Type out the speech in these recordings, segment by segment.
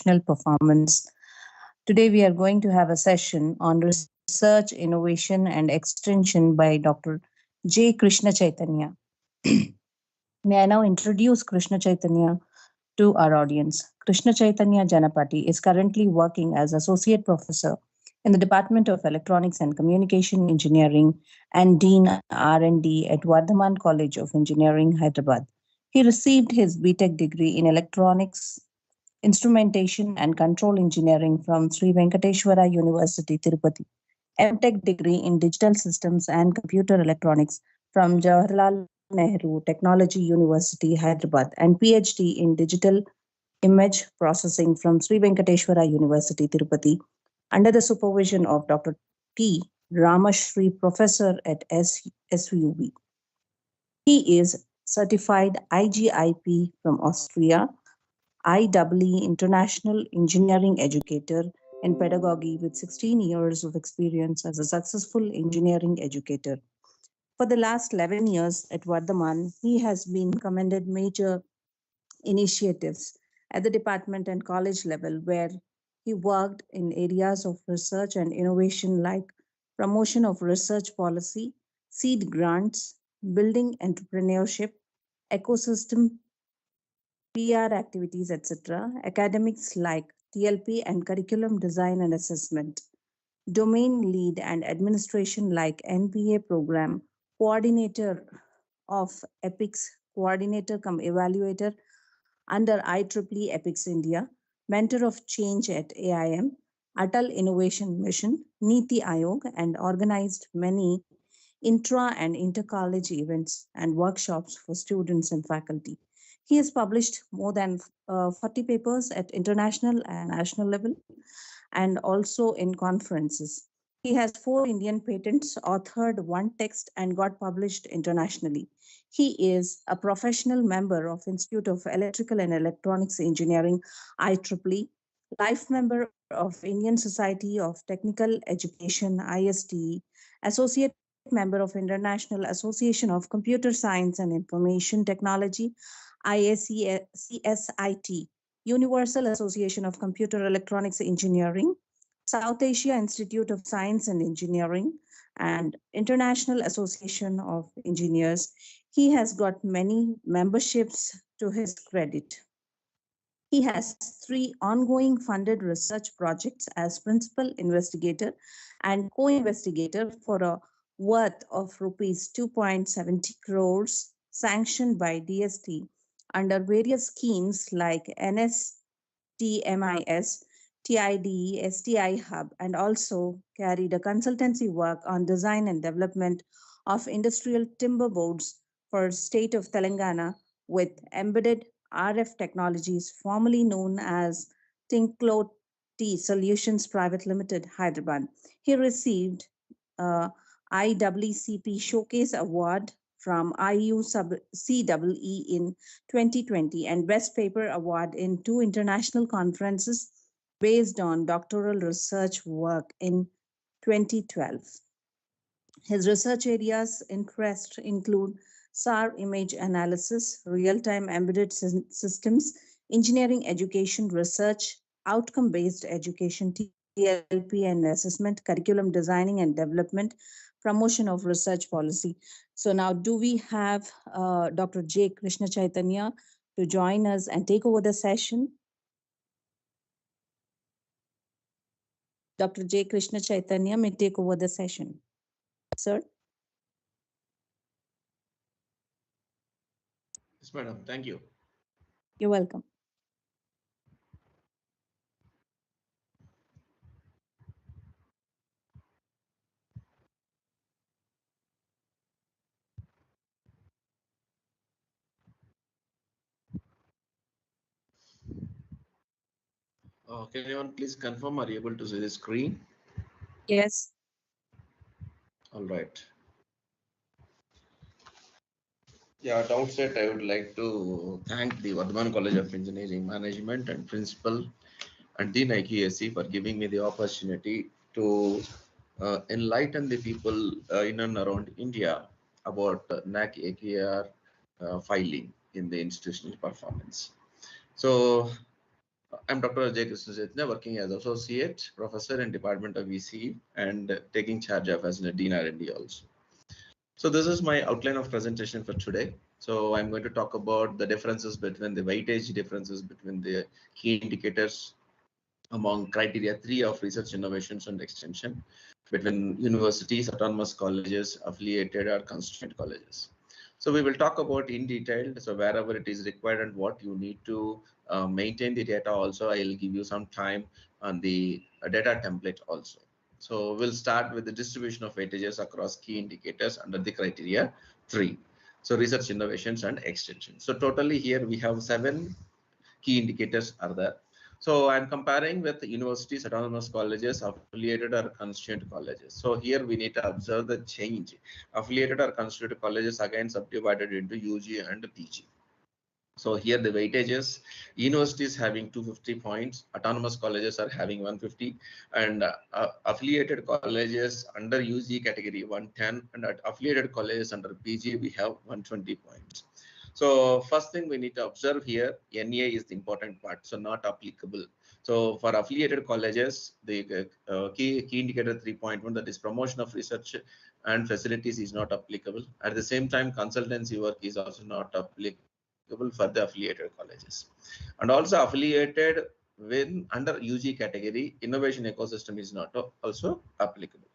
professional performance. Today, we are going to have a session on research, innovation, and extension by Dr. J. Krishna Chaitanya. May I now introduce Krishna Chaitanya to our audience. Krishna Chaitanya Janapati is currently working as Associate Professor in the Department of Electronics and Communication Engineering and Dean R&D at Vardhaman College of Engineering, Hyderabad. He received his BTech degree in Electronics, Instrumentation and Control Engineering from Sri Venkateshwara University, Tirupati. MTech degree in Digital Systems and Computer Electronics from Jawaharlal Nehru Technology University, Hyderabad, and PhD in Digital Image Processing from Sri Venkateshwara University, Tirupati, under the supervision of Dr. T. Ramashri, Professor at SUB. He is certified IGIP from Austria, IEE International Engineering Educator in Pedagogy with 16 years of experience as a successful engineering educator. For the last 11 years at Vardhaman, he has been commended major initiatives at the department and college level where he worked in areas of research and innovation like promotion of research policy, seed grants, building entrepreneurship, ecosystem, PR activities, etc., academics like TLP and curriculum design and assessment, domain lead and administration like NPA program, coordinator of EPICS, coordinator cum evaluator under IEEE EPICS India, mentor of change at AIM, Atal Innovation Mission, Niti Aayog, and organized many intra and inter-college events and workshops for students and faculty. He has published more than 40 papers at international and national level and also in conferences. He has 4 Indian patents, authored 1 text, and got published internationally. He is a professional member of Institute of Electrical and Electronics Engineering, IEEE, life member of Indian Society of Technical Education, ISTE, associate member of International Association of Computer Science and Information Technology, IACSIT, Universal Association of Computer Electronics Engineering, South Asia Institute of Science and Engineering, and International Association of Engineers. He has got many memberships to his credit. He has 3 ongoing funded research projects as principal investigator and co-investigator for a worth of rupees 2.70 crores sanctioned by DST under various schemes like NSTMIS, TIDE, STI Hub, and also carried a consultancy work on design and development of industrial timber boards for state of Telangana with embedded RF Technologies, formerly known as Tinklo T Solutions Private Limited, Hyderabad. He received IEEE Showcase Award from IUCEE in 2020 and Best Paper Award in 2 international conferences based on doctoral research work in 2012. His research areas interest include SAR image analysis, real-time embedded systems, engineering education research, outcome-based education, TLP and assessment, curriculum designing and development, promotion of research policy. So now do we have Dr. J. Krishna Chaitanya to join us and take over the session? Dr. J. Krishna Chaitanya may take over the session. Sir? Yes, madam. Thank you. You're welcome. Can anyone please confirm? Are you able to see the screen? Yes. All right. Yeah, at outset, I would like to thank the Vardhaman College of Engineering Management and Principal and Dean AQAC for giving me the opportunity to enlighten the people in and around India about NAAC AQAR filing in the institutional performance. So, I'm Dr. J. Krishna, working as Associate Professor in Department of ECE and taking charge of as a Dean R&D also. So this is my outline of presentation for today. So I'm going to talk about the differences between the weightage differences between the key indicators among criteria 3 of research innovations and extension between universities, autonomous colleges, affiliated or constrained colleges. So we will talk about in detail, so wherever it is required and what you need to maintain the data also. I'll give you some time on the data template also. So we'll start with the distribution of weightages across key indicators under the criteria 3. So research innovations and extension. So totally here we have 7 key indicators are there. So I'm comparing with universities, autonomous colleges, affiliated or constituent colleges. So here we need to observe the change. Affiliated or constituent colleges again subdivided into UG and PG. So here the weightages, universities having 250 points, autonomous colleges are having 150, and affiliated colleges under UG category 110, and at affiliated colleges under PG we have 120 points. So first thing we need to observe here, NA is the important part, so not applicable. So for affiliated colleges, the key indicator 3.1, that is promotion of research and facilities, is not applicable. At the same time, consultancy work is also not applicable for the affiliated colleges. And also affiliated when under UG category, innovation ecosystem is not also applicable.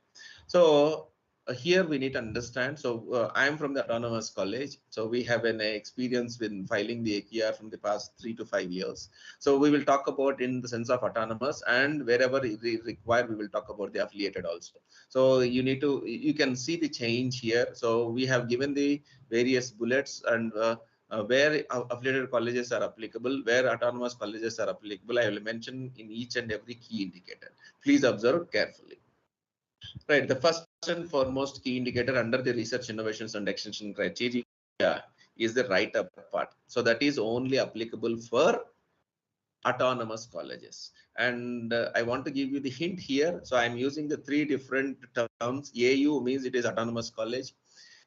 So here we need to understand. So I am from the autonomous college. So we have an experience with filing the AQAR from the past 3 to 5 years. So we will talk about in the sense of autonomous, and wherever it is required, we will talk about the affiliated also. So you can see the change here. So we have given the various bullets and where affiliated colleges are applicable, where autonomous colleges are applicable. I will mention in each and every key indicator. Please observe carefully. Right, the first and foremost key indicator under the research innovations and extension criteria is the write-up part. So that is only applicable for autonomous colleges. And I want to give you the hint here. So I'm using the 3 different terms. AU means it is autonomous college.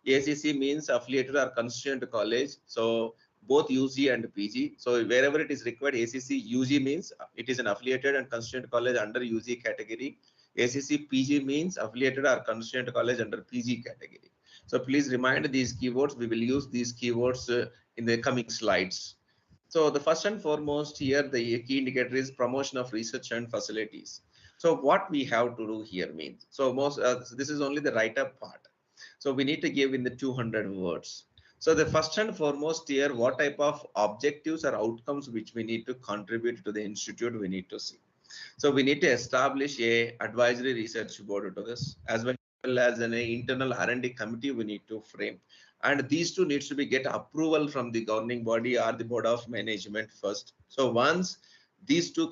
ACC means affiliated or constituent college. So both UG and PG. So wherever it is required, ACC UG means it is an affiliated and constituent college under UG category. ACC PG means affiliated or constituent college under PG category. So please remind these keywords. We will use these keywords in the coming slides. So the first and foremost here, the key indicator is promotion of research and facilities. So what we have to do here means, so this is only the write-up part. So we need to give in the 200 words. So the first and foremost here, what type of objectives or outcomes which we need to contribute to the institute, we need to see. So we need to establish a advisory research board to this, as well as an internal R&D committee we need to frame. And these two needs to be get approval from the governing body or the board of management first. So once these two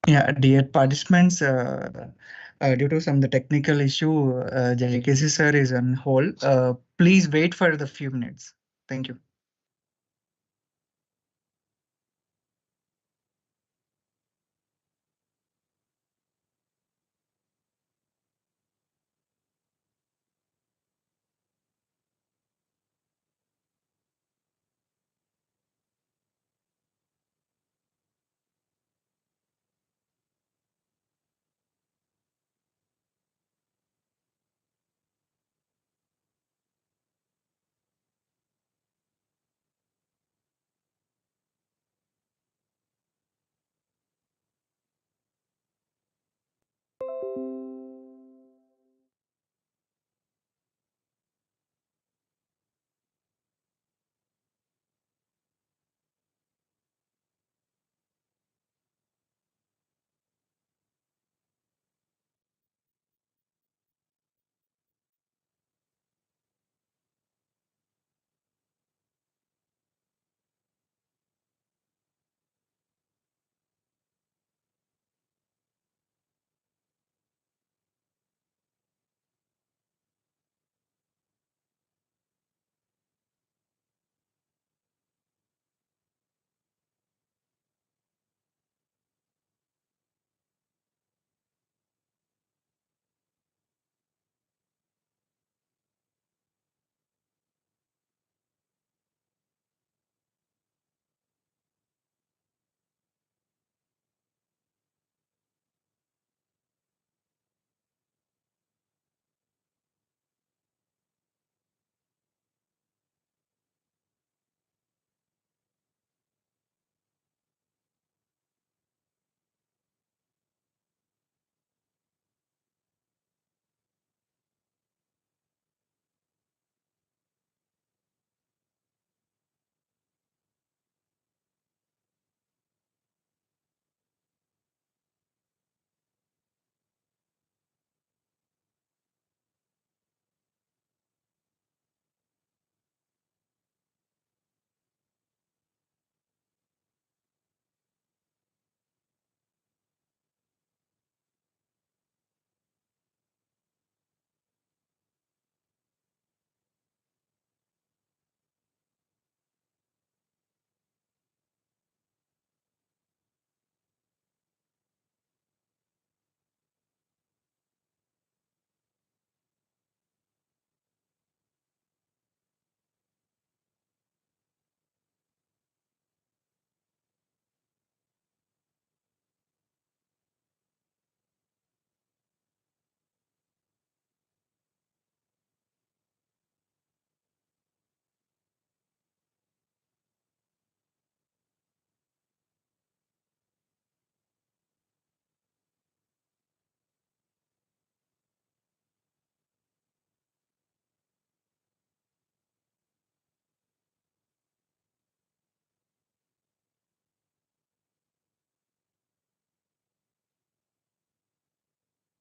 Yeah, dear participants, due to some the technical issue, JKC sir is on hold. Please wait for the few minutes. Thank you.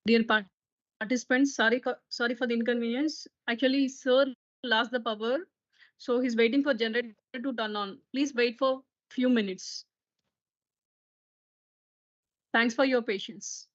Dear participants, sorry for the inconvenience. Actually, sir lost the power, so he's waiting for generator to turn on. Please wait for few minutes. Thanks for your patience.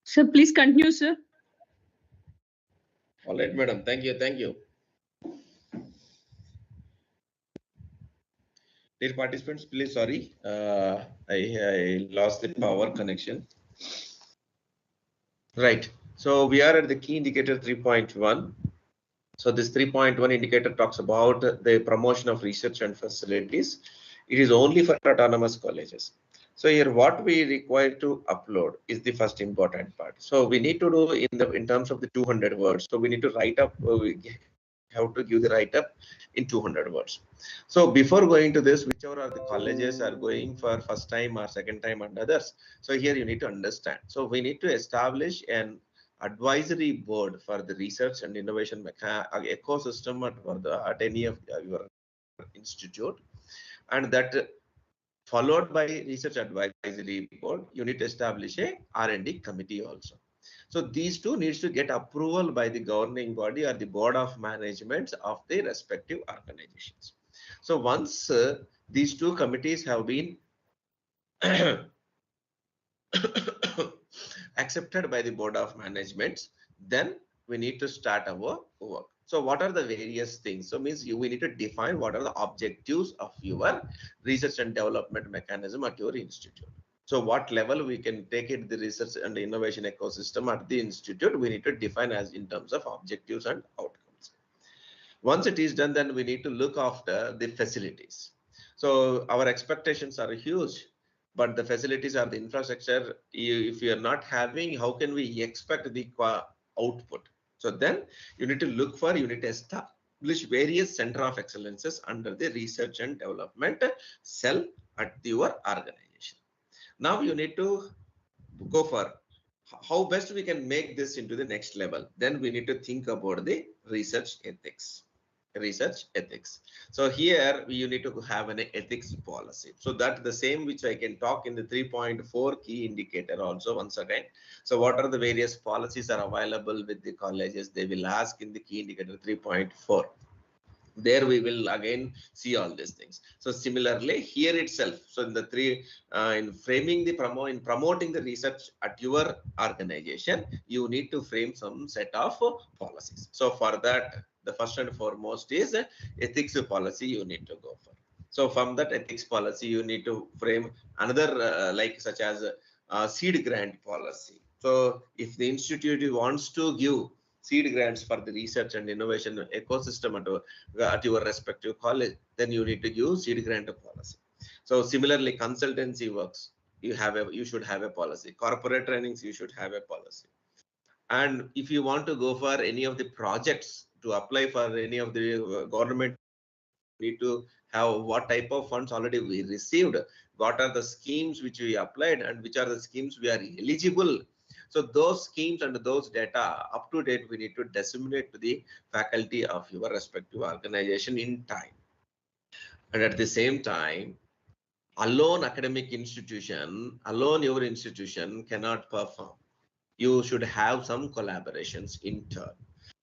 Sir, please continue, sir. All right, madam. Thank you. Thank you. Dear participants, please sorry. I lost the power connection. Right. So we are at the key indicator 3.1. So this 3.1 indicator talks about the promotion of research and facilities. It is only for autonomous colleges. So here what we require to upload is the first important part. So we need to do in terms of the 200 words. So we need to write up, we have to give the write up in 200 words. So before going to this, whichever are the colleges are going for first time or second time and others. So here you need to understand. So we need to establish an advisory board for the research and innovation ecosystem at any of your institute, and that followed by research advisory board, you need to establish a R&D committee also. So these two needs to get approval by the governing body or the board of management of the respective organizations. So once these two committees have been accepted by the board of management, then we need to start our work. So what are the various things? So means we need to define what are the objectives of your research and development mechanism at your institute. So what level we can take it, the research and the innovation ecosystem at the institute, we need to define as in terms of objectives and outcomes. Once it is done, then we need to look after the facilities. So our expectations are huge, but the facilities or the infrastructure, if you are not having, how can we expect the output? So then you need to look for, you need to establish various center of excellences under the research and development cell at your organization. Now you need to go for how best we can make this into the next level. Then we need to think about the research ethics. So here you need to have an ethics policy. So that the same which I can talk in the 3.4 key indicator also once again. So what are the various policies are available with the colleges? They will ask in the key indicator 3.4. There we will again see all these things. So similarly here itself, so in the three in framing the promoting the research at your organization, you need to frame some set of policies. So for that, the first and foremost is ethics policy you need to go for. So from that ethics policy you need to frame another like such as seed grant policy. So if the institute wants to give seed grants for the research and innovation ecosystem at your respective college, then you need to give seed grant policy. So similarly, consultancy works, you should have a policy. Corporate trainings, you should have a policy. And if you want to go for any of the projects to apply for any of the government, you need to have what type of funds already we received, what are the schemes which we applied, and which are the schemes we are eligible. So those schemes and those data up to date, we need to disseminate to the faculty of your respective organization in time. And at the same time, alone academic institution, alone your institution cannot perform. You should have some collaborations in turn.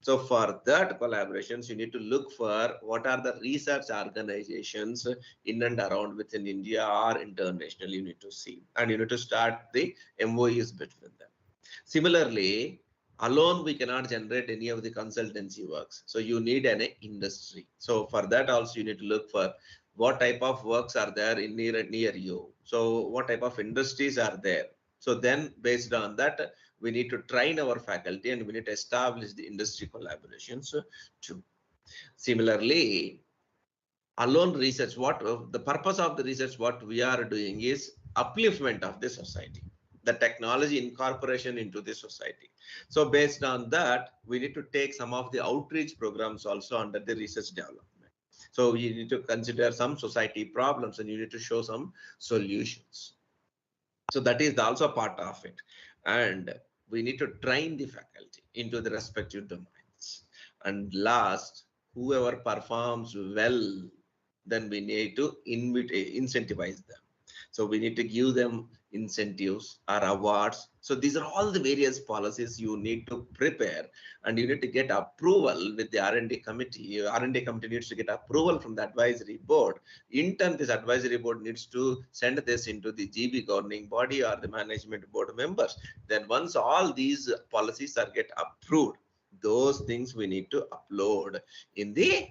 So for that collaborations, you need to look for what are the research organizations in and around within India or international you need to see. And you need to start the MOUs between them. Similarly, alone we cannot generate any of the consultancy works. So you need an industry. So for that also you need to look for what type of works are there in near you. So what type of industries are there. So then based on that, we need to train our faculty and we need to establish the industry collaborations too. Similarly, alone research, what the purpose of the research, what we are doing is upliftment of the society, the technology incorporation into the society. So based on that, we need to take some of the outreach programs also under the research development. So you need to consider some society problems and you need to show some solutions. So that is also part of it. And we need to train the faculty into the respective domains. And last, whoever performs well, then we need to incentivize them. So we need to give them incentives or awards. So these are all the various policies you need to prepare, and you need to get approval with the R&D committee. Your R&D committee needs to get approval from the advisory board. In turn, this advisory board needs to send this into the GB governing body or the management board members. Then once all these policies are get approved, those things we need to upload in the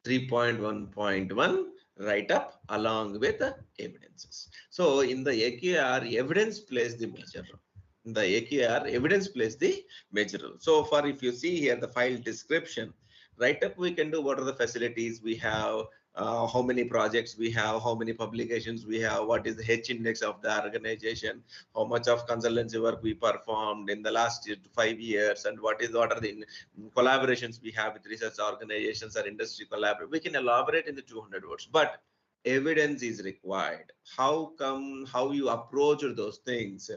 3.1.1 write up along with the evidences. So in the AQAR, evidence plays the major role. In the AQAR, evidence plays the major role. So for if you see here the file description, write up we can do what are the facilities we have, how many projects we have, how many publications we have, what is the H index of the organization, how much of consultancy work we performed in the last 5 years, and what are the collaborations we have with research organizations or industry collaboration. We can elaborate in the 200 words, but evidence is required. How you approach those things.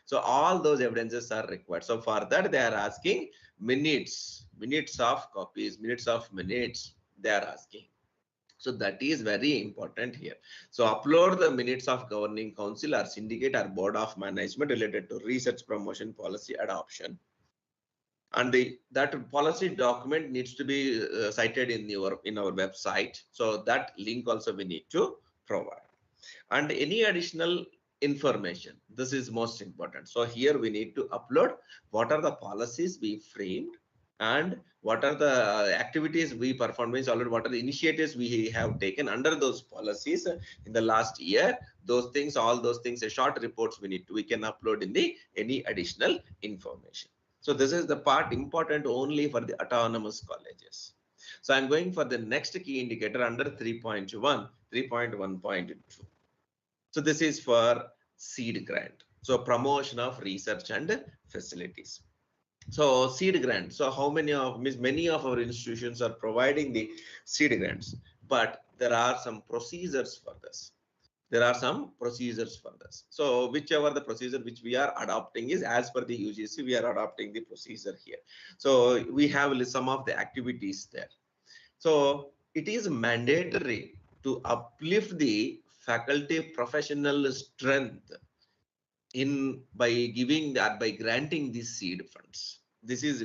So all those evidences are required. So for that they are asking minutes of copies, minutes of minutes they are asking. So that is very important here. So upload the minutes of governing council or syndicate or board of management related to research promotion policy adoption. And that policy document needs to be cited in our website. So that link also we need to provide. And any additional information, this is most important. So here we need to upload what are the policies we framed and what are the activities we performed, means already what are the initiatives we have taken under those policies in the last year. Those things, all those things, short reports we can upload in the any additional information. So this is the part important only for the autonomous colleges. So I'm going for the next key indicator under 3.1, 3.1.2. So this is for seed grant. So promotion of research and facilities. So seed grant. So how many of our institutions are providing the seed grants, but there are some procedures for this. So whichever the procedure which we are adopting is as per the UGC, we are adopting the procedure here. So we have some of the activities there. So it is mandatory to uplift the faculty professional strength by granting these seed funds. This is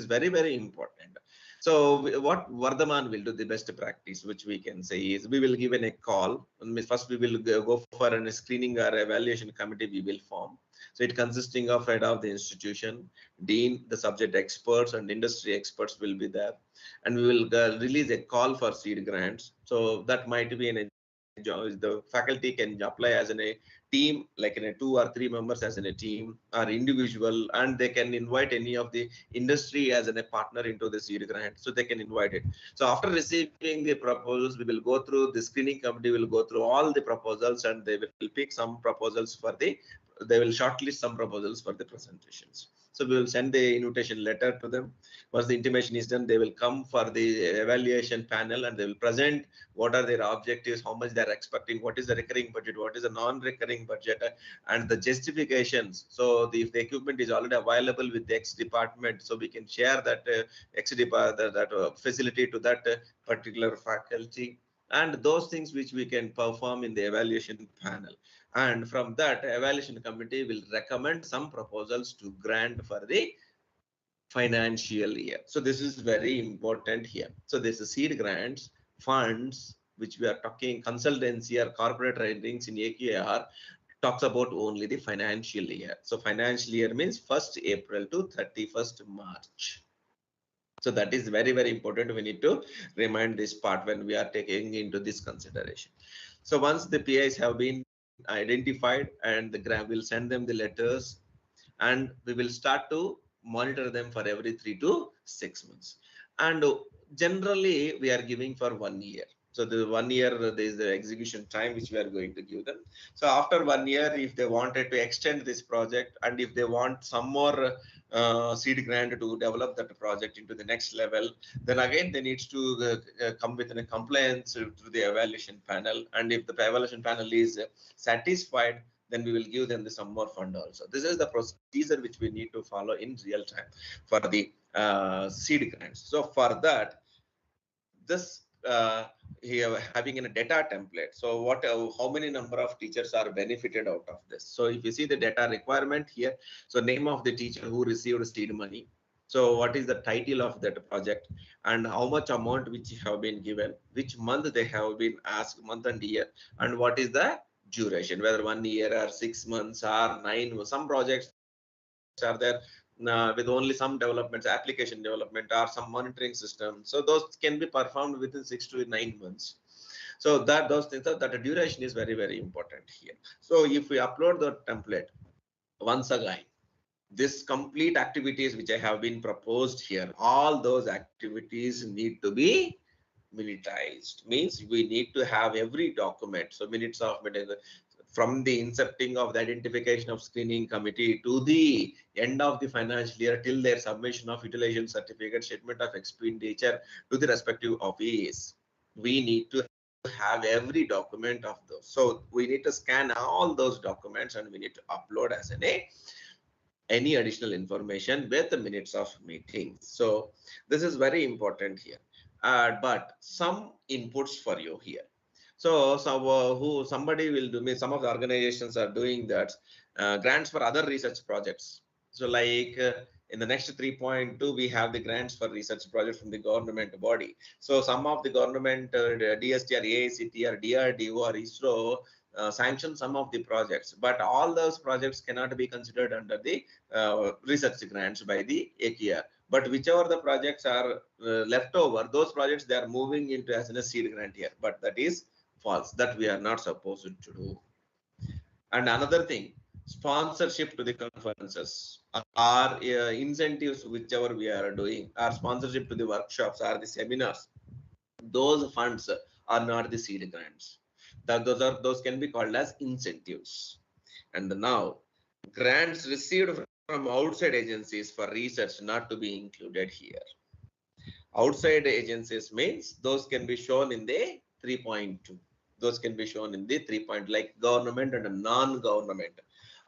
very, very important. So what Vardhaman will do, the best practice which we can say is we will give a call. First we will go for a screening or evaluation committee we will form. So it consisting of head of the institution, dean, the subject experts and industry experts will be there, and we will release a call for seed grants. So that might be the faculty can apply as a team, like in a 2 or 3 members as in a team or individual, and they can invite any of the industry as a partner into the seed grant. So they can invite it. So after receiving the proposals, we will go through the screening committee, will go through all the proposals, and they will pick some proposals they will shortlist some proposals for the presentations. So we will send the invitation letter to them. Once the intimation is done, they will come for the evaluation panel and they will present what are their objectives, how much they are expecting, what is the recurring budget, what is the non-recurring budget, and the justifications. So if the equipment is already available with the X department, so we can share that facility to that particular faculty, and those things which we can perform in the evaluation panel. And from that, evaluation committee will recommend some proposals to grant for the financial year. So this is very important here. So this is seed grants, funds, which we are talking consultancy or corporate ratings in AQAR talks about only the financial year. So financial year means 1st April to 31st March. So that is very, very important. We need to remind this part when we are taking into this consideration. So once the PIs have been identified, and the grant will send them the letters, and we will start to monitor them for every 3 to 6 months. And generally we are giving for 1 year. So the 1 year, there is the execution time which we are going to give them. So after 1 year, if they wanted to extend this project, and if they want some more seed grant to develop that project into the next level, then again they need to come with a compliance to the evaluation panel. And if the evaluation panel is satisfied, then we will give them some more fund also. This is the procedure which we need to follow in real time for the seed grants. So for that, this here having a data template. So how many number of teachers are benefited out of this? So if you see the data requirement here, so name of the teacher who received seed money. So what is the title of that project, and how much amount which have been given, which month they have been asked, month and year, and what is the duration, whether 1 year or 6 months or 9. Some projects are there with only some developments, application development or some monitoring system. So those can be performed within 6 to 9 months. So those things, that the duration is very, very important here. So if we upload the template, once again, this complete activities which I have been proposed here, all those activities need to be minutized. Means we need to have every document. So minutes of from the incepting of the identification of screening committee to the end of the financial year, till their submission of utilization certificate, statement of expenditure to the respective office. We need to have every document of those. So we need to scan all those documents and we need to upload as any additional information with the minutes of meetings. So this is very important here. but some inputs for you here. So, somebody will do me. Some of the organizations are doing that grants for other research projects. So, like in the next 3.2, we have the grants for research project from the government body. So, some of the government DST or AICT or DRDO or ISRO sanction some of the projects, but all those projects cannot be considered under the research grants by the AQAR. But whichever the projects are left over, those projects they are moving into as a seed grant here. But that is false. That we are not supposed to do. And another thing, sponsorship to the conferences or incentives, whichever we are doing, or sponsorship to the workshops or the seminars. Those funds are not the seed grants. Those can be called as incentives. And now, grants received from outside agencies for research not to be included here. Outside agencies means those can be shown in the 3.2. Those can be shown in the 3 point, like government and a non-government.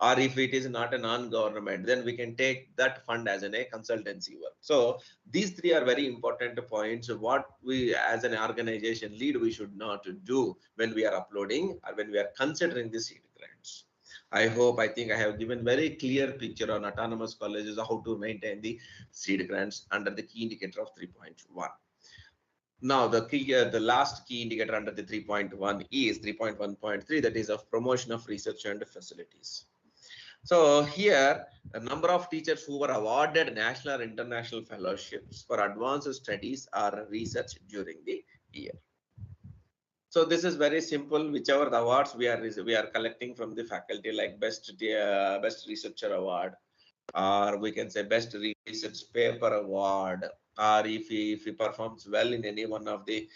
Or if it is not a non-government, then we can take that fund as a consultancy work. So these three are very important points. What we as an organization lead, we should not do when we are uploading or when we are considering the seed grants. I think I have given very clear picture on autonomous colleges, how to maintain the seed grants under the key indicator of 3.1. Now, the last key indicator under the 3.1 is 3.1.3, that is of promotion of research and facilities. So here, a number of teachers who were awarded national or international fellowships for advanced studies or research during the year. So this is very simple. Whichever the awards we are collecting from the faculty, like best researcher award, or we can say best research paper award, or if he performs well in any one of the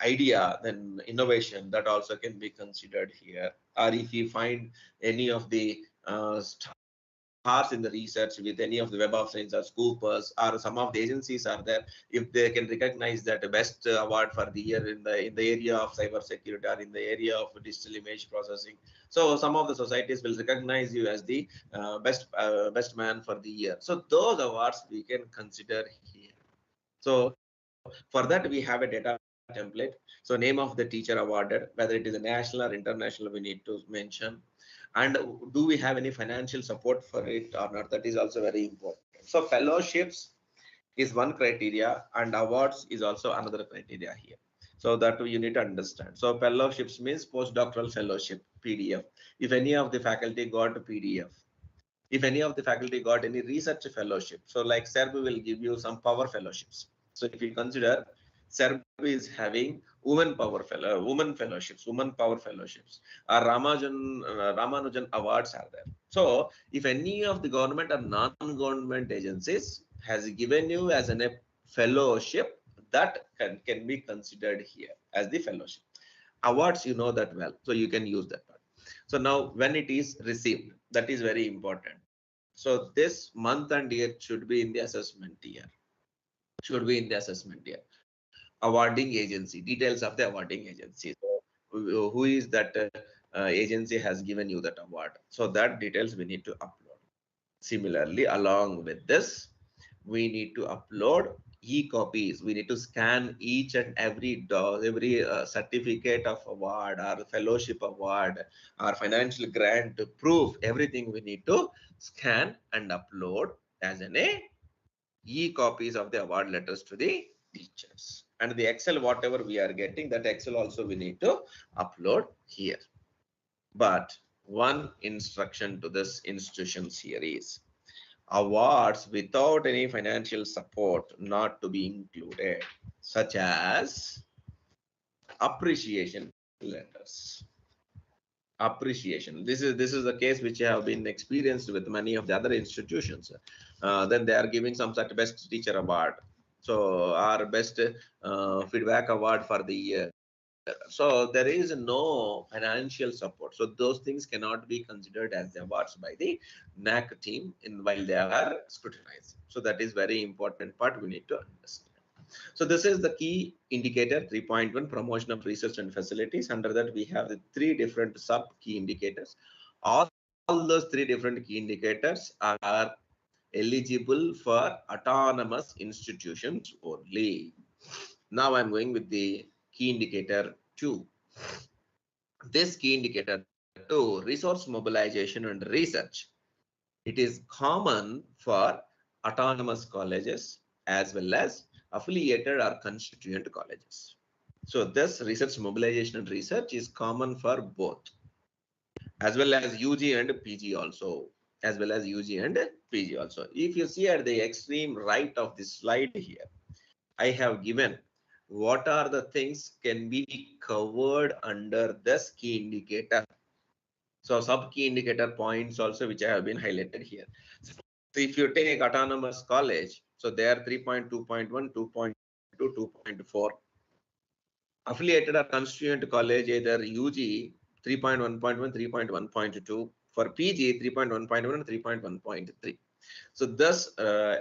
idea, then innovation, that also can be considered here. Or if you find any of the stars in the research with any of the Web of Science or Scoopers, or some of the agencies are there, if they can recognize that best award for the year in the area of cyber security or in the area of digital image processing. So some of the societies will recognize you as the best man for the year. So those awards we can consider here. So for that we have a data template. So name of the teacher awarded, whether it is a national or international, we need to mention. And do we have any financial support for it or not? That is also very important. So fellowships is one criteria and awards is also another criteria here. So that you need to understand. So fellowships means postdoctoral fellowship, PDF. If any of the faculty got a PDF, if any of the faculty got any research fellowship, so like SERB will give you some power fellowships. So if you consider SERB is having women power fellowships, women power fellowships, or Ramanujan awards are there. So if any of the government or non-government agencies has given you as a fellowship, that can be considered here as the fellowship. Awards, you know that well, so you can use that part. So now when it is received, that is very important. So this month and year should be in the assessment year. Should be in the assessment year. Awarding agency, details of the awarding agency. So who is that agency has given you that award? So that details we need to upload. Similarly, along with this, we need to upload e-copies. We need to scan each and every certificate of award or fellowship award or financial grant proof. Everything we need to scan and upload as an e-copies of the award letters to the teachers. And the Excel, whatever we are getting, that Excel also we need to upload here. But one instruction to this institutions here is awards without any financial support not to be included, such as appreciation letters. Appreciation. This is the case which have been experienced with many of the other institutions. Then they are giving some sort of best teacher award. So our best feedback award for the year. So there is no financial support. So those things cannot be considered as the awards by the NAAC team while they are scrutinizing. So that is very important part we need to understand. So this is the key indicator 3.1, promotion of research and facilities. Under that we have the three different sub key indicators. All those three different key indicators are eligible for autonomous institutions only. Now I'm going with the key indicator 2. This key indicator 2, resource mobilization and research. It is common for autonomous colleges as well as affiliated or constituent colleges. So this research mobilization and research is common for both, as well as UG and PG also, as well as UG and PG also. If you see at the extreme right of this slide here, I have given what are the things can be covered under this key indicator. So sub key indicator points also, which I have been highlighted here. So if you take autonomous college, so they are 3.2.1, 2.2, 2.4. Affiliated or constituent college, either UG 3.1.1, 3.1.2. For PG 3.1.1 and 3.1.3. So thus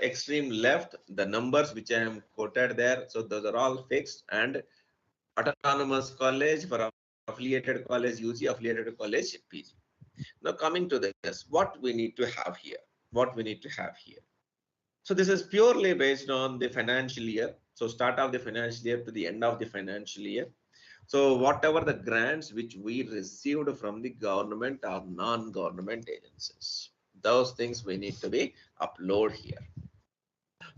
extreme left, the numbers which I am quoted there, so those are all fixed, and autonomous college for affiliated college UG, affiliated college PG. Now coming to this, what we need to have here, So this is purely based on the financial year. So start of the financial year to the end of the financial year. So whatever the grants which we received from the government or non-government agencies, those things we need to be upload here.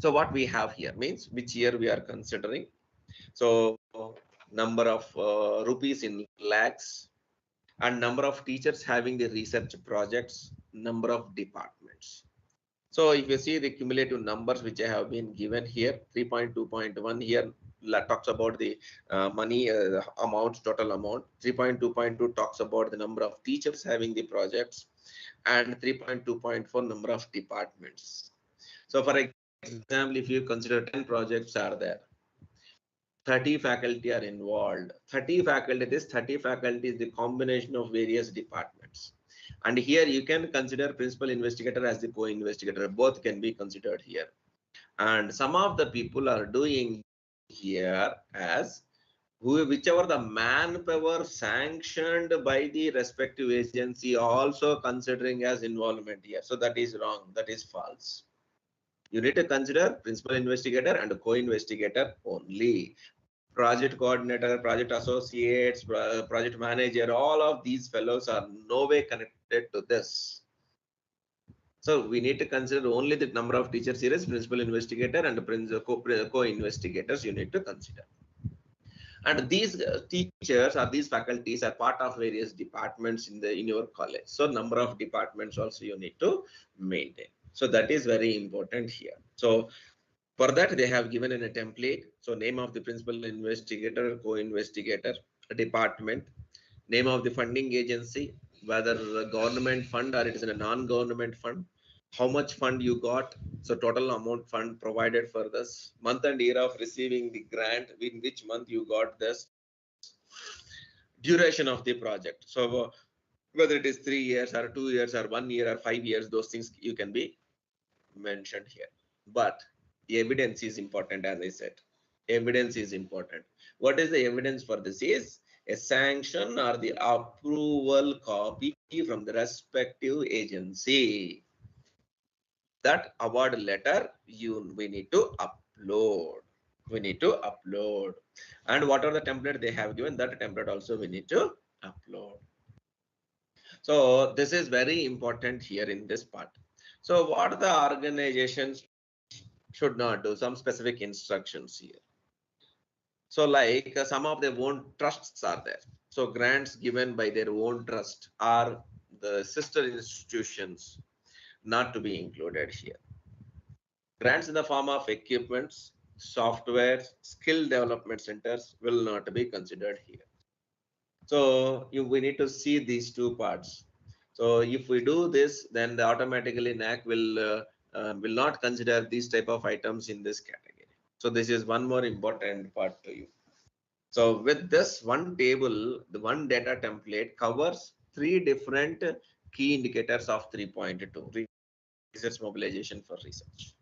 So what we have here means which year we are considering. So number of rupees in lakhs, and number of teachers having the research projects, number of departments. So if you see the cumulative numbers which I have been given here, 3.2.1 here talks about the money amount, total amount. 3.2.2 talks about the number of teachers having the projects, and 3.2.4 number of departments. So for example, if you consider 10 projects are there, 30 faculty are involved. 30 faculty, this 30 faculty is the combination of various departments. And here you can consider principal investigator as the co-investigator. Both can be considered here. And some of the people are doing here as whichever the manpower sanctioned by the respective agency also considering as involvement here. So that is wrong. That is false. You need to consider principal investigator and co-investigator only. Project coordinator, project associates, project manager, all of these fellows are no way connected to this. So we need to consider only the number of teachers here as principal investigator and co-investigators you need to consider. And these teachers or these faculties are part of various departments in your college. So number of departments also you need to maintain. So that is very important here. So for that, they have given in a template. So name of the principal investigator, co-investigator, department, name of the funding agency, whether the government fund or it is a non-government fund, how much fund you got, so total amount fund provided for this, month and year of receiving the grant, in which month you got this, duration of the project. So whether it is 3 years or 2 years or 1 year or 5 years, those things you can be mentioned here. But evidence is important, as I said. Evidence is important. What is the evidence for this? Is a sanction or the approval copy from the respective agency. That award letter we need to upload. We need to upload. And what are the template they have given? That template also we need to upload. So this is very important here in this part. So what are the organizations should not do? Some specific instructions here. So like some of their own trusts are there. So grants given by their own trust are the sister institutions not to be included here. Grants in the form of equipments, software, skill development centers will not be considered here. So we need to see these two parts. So if we do this, then automatically NAAC will not consider these type of items in this category. So this is one more important part to you. So with this one table, the one data template covers 3 different key indicators of 3.2, research mobilization for research.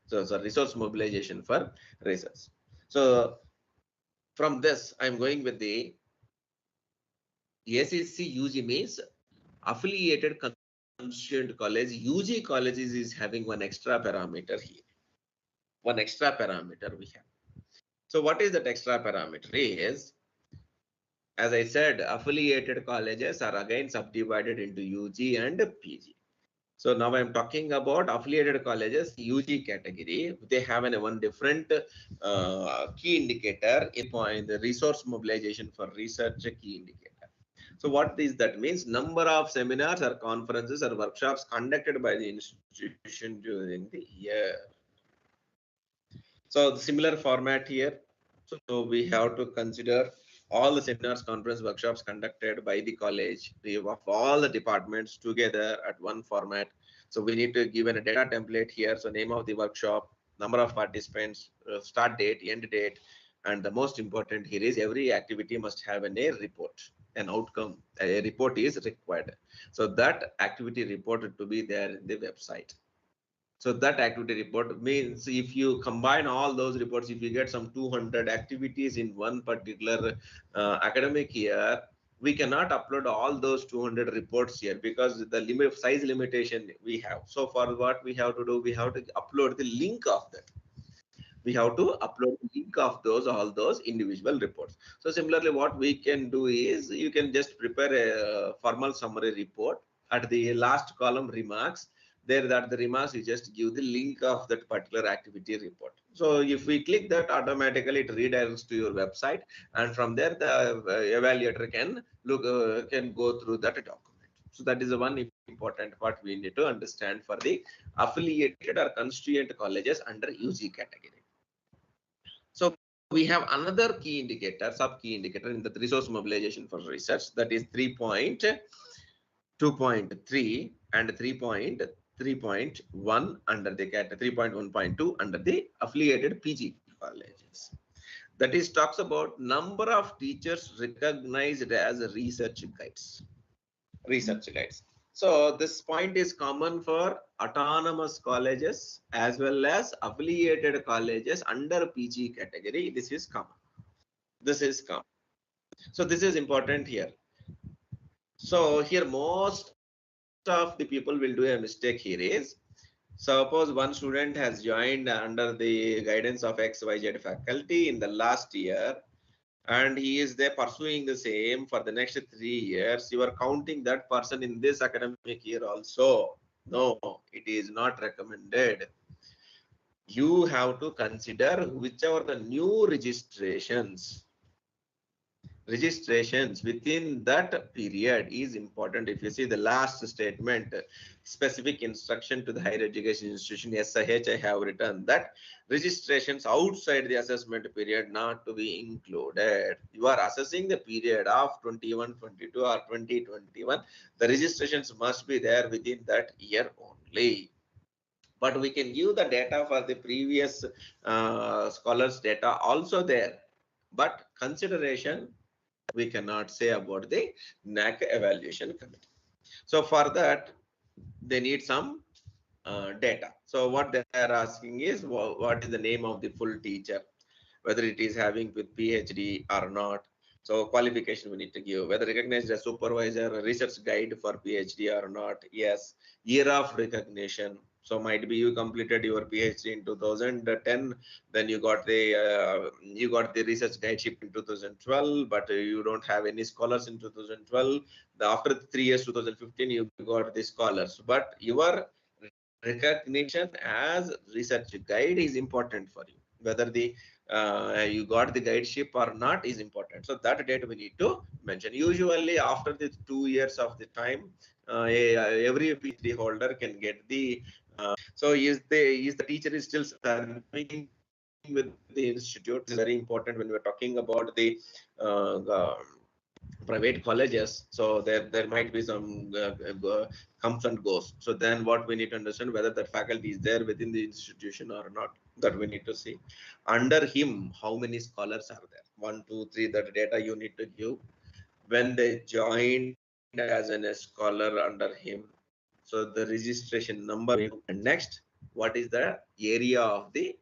So resource mobilization for research. So from this, I'm going with the ACC UG means affiliated constituent college. UG colleges is having one extra parameter here. One extra parameter we have. So what is that extra parameter is, as I said, affiliated colleges are again subdivided into UG and PG. So now I'm talking about affiliated colleges, UG category. They have one different key indicator in point, the resource mobilization for research key indicator. So what is that means? Number of seminars or conferences or workshops conducted by the institution during the year. So the similar format here. So we have to consider all the seminars, conference, workshops conducted by the college of all the departments together at one format. So we need to give a data template here. So name of the workshop, number of participants, start date, end date, and the most important here is every activity must have a report, an outcome. A report is required. So that activity reported to be there in the website. So that activity report means if you combine all those reports, if you get some 200 activities in one particular academic year, we cannot upload all those 200 reports here because the size limitation we have. So for what we have to do, we have to upload the link of that. We have to upload the link of all those individual reports. So similarly, what we can do is you can just prepare a formal summary report. At the last column, remarks. There that the remarks, you just give the link of that particular activity report. So if we click that, automatically it redirects to your website, and from there the evaluator can go through that document. So that is the one important part we need to understand for the affiliated or constituent colleges under UG category. So we have another key indicator, sub key indicator in the resource mobilization for research, that is 3.2.3 and 3.3.1 under the category 3.1.2 under the affiliated PG colleges. That is talks about number of teachers recognized as research guides. So this point is common for autonomous colleges as well as affiliated colleges under PG category. This is common. So this is important here. So here most of the people will do a mistake here is, suppose one student has joined under the guidance of XYZ faculty in the last year, and he is there pursuing the same for the next 3 years. You are counting that person in this academic year also. No, it is not recommended. You have to consider whichever the new registrations within that period is important. If you see the last statement, specific instruction to the higher education institution, SIH, I have written that registrations outside the assessment period not to be included. You are assessing the period of 21-22 or 20-21. The registrations must be there within that year only. But we can give the data for the previous scholars data also there. But consideration we cannot say about the NAAC evaluation committee. So for that, they need some data. So what they are asking is what is the name of the full teacher, whether it is having with PhD or not. So qualification we need to give, whether recognized as supervisor, a research guide for PhD or not. Yes, year of recognition. So might be you completed your PhD in 2010, then you got the research guideship in 2012, but you don't have any scholars in 2012. After 3 years, 2015, you got the scholars, but your recognition as research guide is important for you. Whether the you got the guideship or not is important. So that date we need to mention. Usually after the 2 years of the time, every PhD holder can get the. So is the teacher is still serving with the institute? It's very important when we're talking about the private colleges. So there might be some comes and goes. So then what we need to understand, whether that faculty is there within the institution or not, that we need to see. Under him, how many scholars are there? 1, 2, 3, that data you need to give. When they joined as a scholar under him, so the registration number. And next, what is the area of the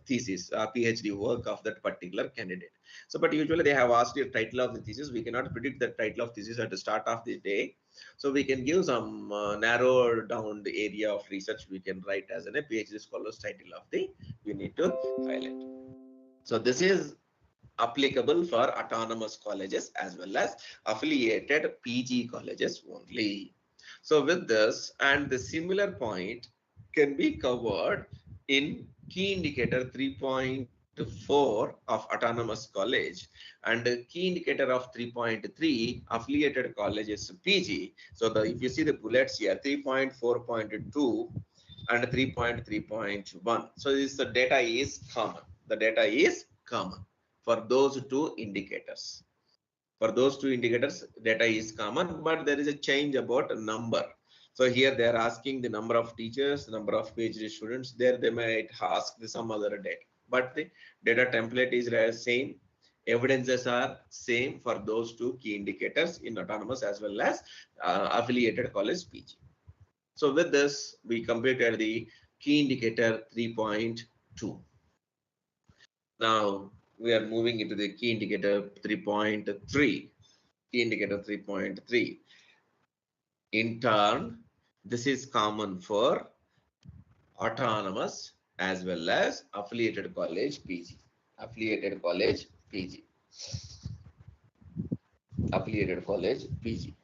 thesis, PhD work of that particular candidate? So, but usually they have asked the title of the thesis. We cannot predict the title of thesis at the start of the day. So we can give some narrow down the area of research we can write as a PhD scholar's title of the, we need to highlight. So this is applicable for autonomous colleges as well as affiliated PG colleges only. So with this, and the similar point can be covered in key indicator 3.4 of autonomous college and key indicator of 3.3 affiliated colleges PG. So if you see the bullets here, 3.4.2 and 3.3.1. So the data is common. The data is common for those two indicators. For those two indicators, data is common, but there is a change about a number. So here they are asking the number of teachers, number of PhD students. There they might ask some other data, but the data template is the same. Evidences are same for those two key indicators in autonomous as well as affiliated college PG. So with this, we completed the key indicator 3.2. Now we are moving into the key indicator 3.3. Key indicator 3.3. In turn, this is common for autonomous as well as affiliated college PG. Affiliated college PG. Affiliated college PG.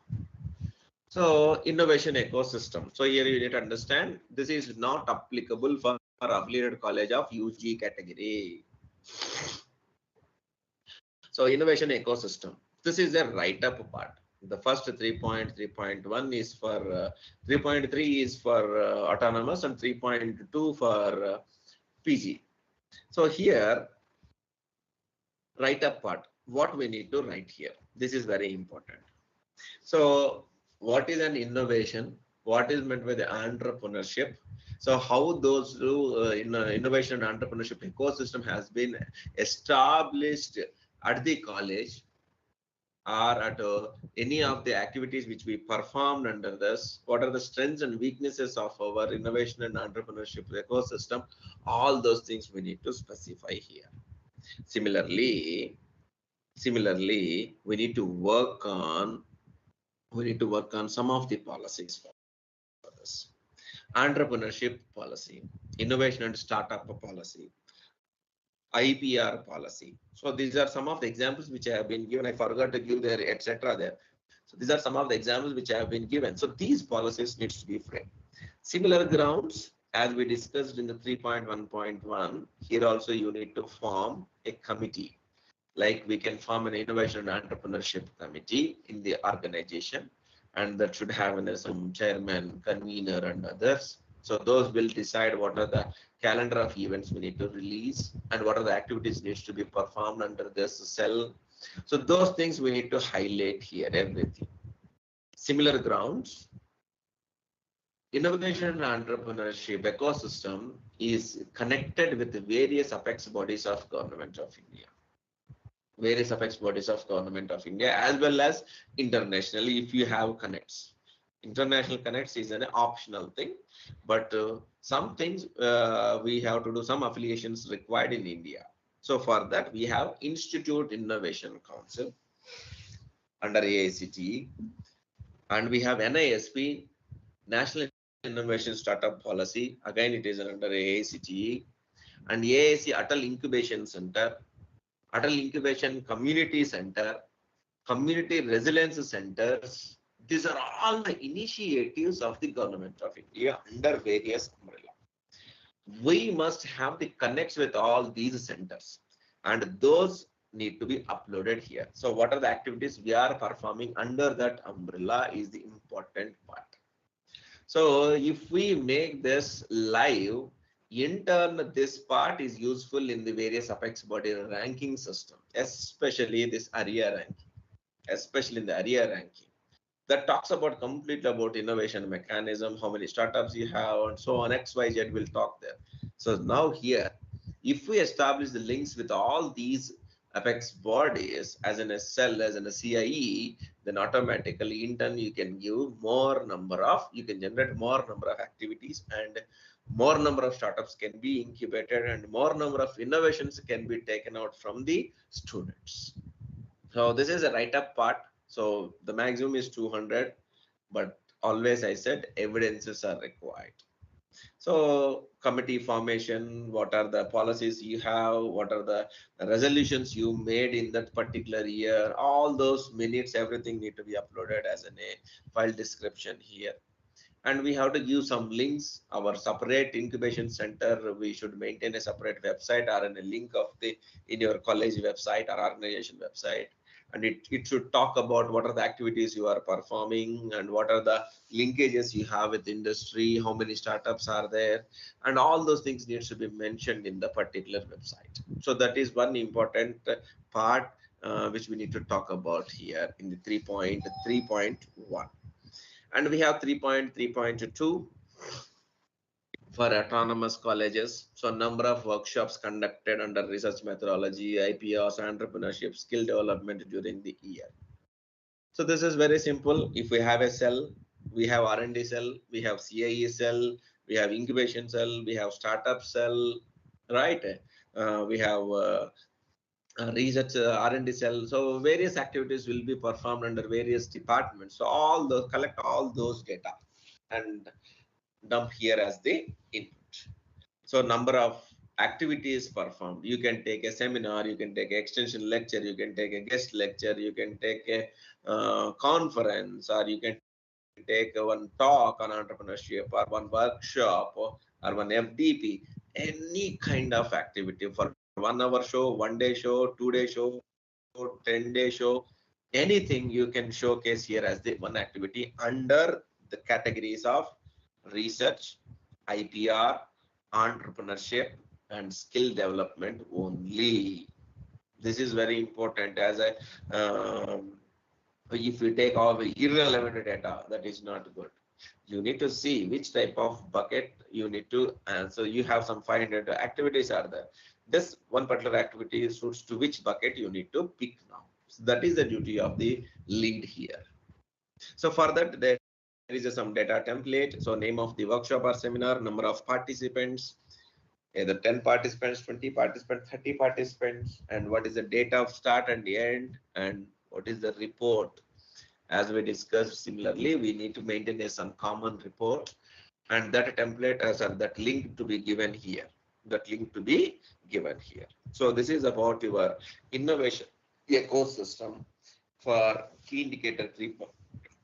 So innovation ecosystem. So here you need to understand this is not applicable for affiliated college of UG category. So innovation ecosystem. This is the write-up part. The first 3.3.1 is for 3.3 is for autonomous and 3.2 for PG. So here, write-up part. What we need to write here. This is very important. So what is an innovation? What is meant by the entrepreneurship? So how those two innovation and entrepreneurship ecosystem has been established at the college or at any of the activities which we performed under this, what are the strengths and weaknesses of our innovation and entrepreneurship ecosystem? All those things we need to specify here. Similarly, we need to work on some of the policies for this. Entrepreneurship policy, innovation and startup policy, IPR policy. So these are some of the examples which I have been given. I forgot to give there, etc. there. So these are some of the examples which have been given. So these policies needs to be framed. Similar grounds, as we discussed in the 3.1.1, here also you need to form a committee. Like we can form an innovation and entrepreneurship committee in the organization, and that should have some chairman, convener, and others. So those will decide what are the calendar of events we need to release and what are the activities needs to be performed under this cell. So those things we need to highlight here, everything. Similar grounds, innovation and entrepreneurship ecosystem is connected with the various apex bodies of Government of India. Various apex bodies of Government of India as well as internationally if you have connects. International connects is an optional thing, but some things we have to do, some affiliations required in India. So for that we have Institute Innovation Council under AICTE, and we have NISP, National Innovation Startup Policy, again it is under AICTE, and AIC Atal Incubation Center, Atal Incubation Community Center, Community Resilience Centers. These are all the initiatives of the Government of India under various umbrella. We must have the connects with all these centers, and those need to be uploaded here. So what are the activities we are performing under that umbrella is the important part. So if we make this live, in turn, this part is useful in the various apex body ranking system, especially this ARIA ranking, especially in the ARIA ranking. That talks about completely about innovation mechanism, how many startups you have, and so on. XYZ will talk there. So now here, if we establish the links with all these apex bodies as in a cell, as in a CIE, then automatically in turn you can give more number of, you can generate more number of activities, and more number of startups can be incubated, and more number of innovations can be taken out from the students. So this is a write-up part. So the maximum is 200, but always I said evidences are required. So committee formation, what are the policies you have, what are the resolutions you made in that particular year, all those minutes, everything need to be uploaded as a file description here. And we have to give some links. Our separate incubation center, we should maintain a separate website or in a link of the in your college website or organization website. And it should talk about what are the activities you are performing and what are the linkages you have with industry, how many startups are there, and all those things needs to be mentioned in the particular website. So that is one important part which we need to talk about here in the 3.3.1. And we have 3.3.2 for autonomous colleges. So number of workshops conducted under research methodology, IPRs, entrepreneurship, skill development during the year. So this is very simple. If we have a cell, we have R&D cell, we have CIE cell, we have incubation cell, we have startup cell, right? We have research R&D cell. So various activities will be performed under various departments. So all those, collect all those data and dump here as the input. So number of activities performed. You can take a seminar, you can take an extension lecture, you can take a guest lecture, you can take a conference, or you can take one talk on entrepreneurship or one workshop or one FDP, any kind of activity for 1 hour show, 1 day show, 2 day show, 10-day show, anything you can showcase here as the one activity under the categories of research, IPR, entrepreneurship, and skill development only. This is very important. As a if you take all the irrelevant data, that is not good. You need to see which type of bucket you need to answer. You have some 500 activities are there. This one particular activity suits to which bucket you need to pick now. So that is the duty of the lead here. So for that, there is some data template. So name of the workshop or seminar, number of participants, either 10 participants, 20 participants, 30 participants, and what is the date of start and the end, and what is the report. As we discussed, similarly, we need to maintain some common report, and that template has that link to be given here. That link to be given here. So this is about your innovation ecosystem for key indicator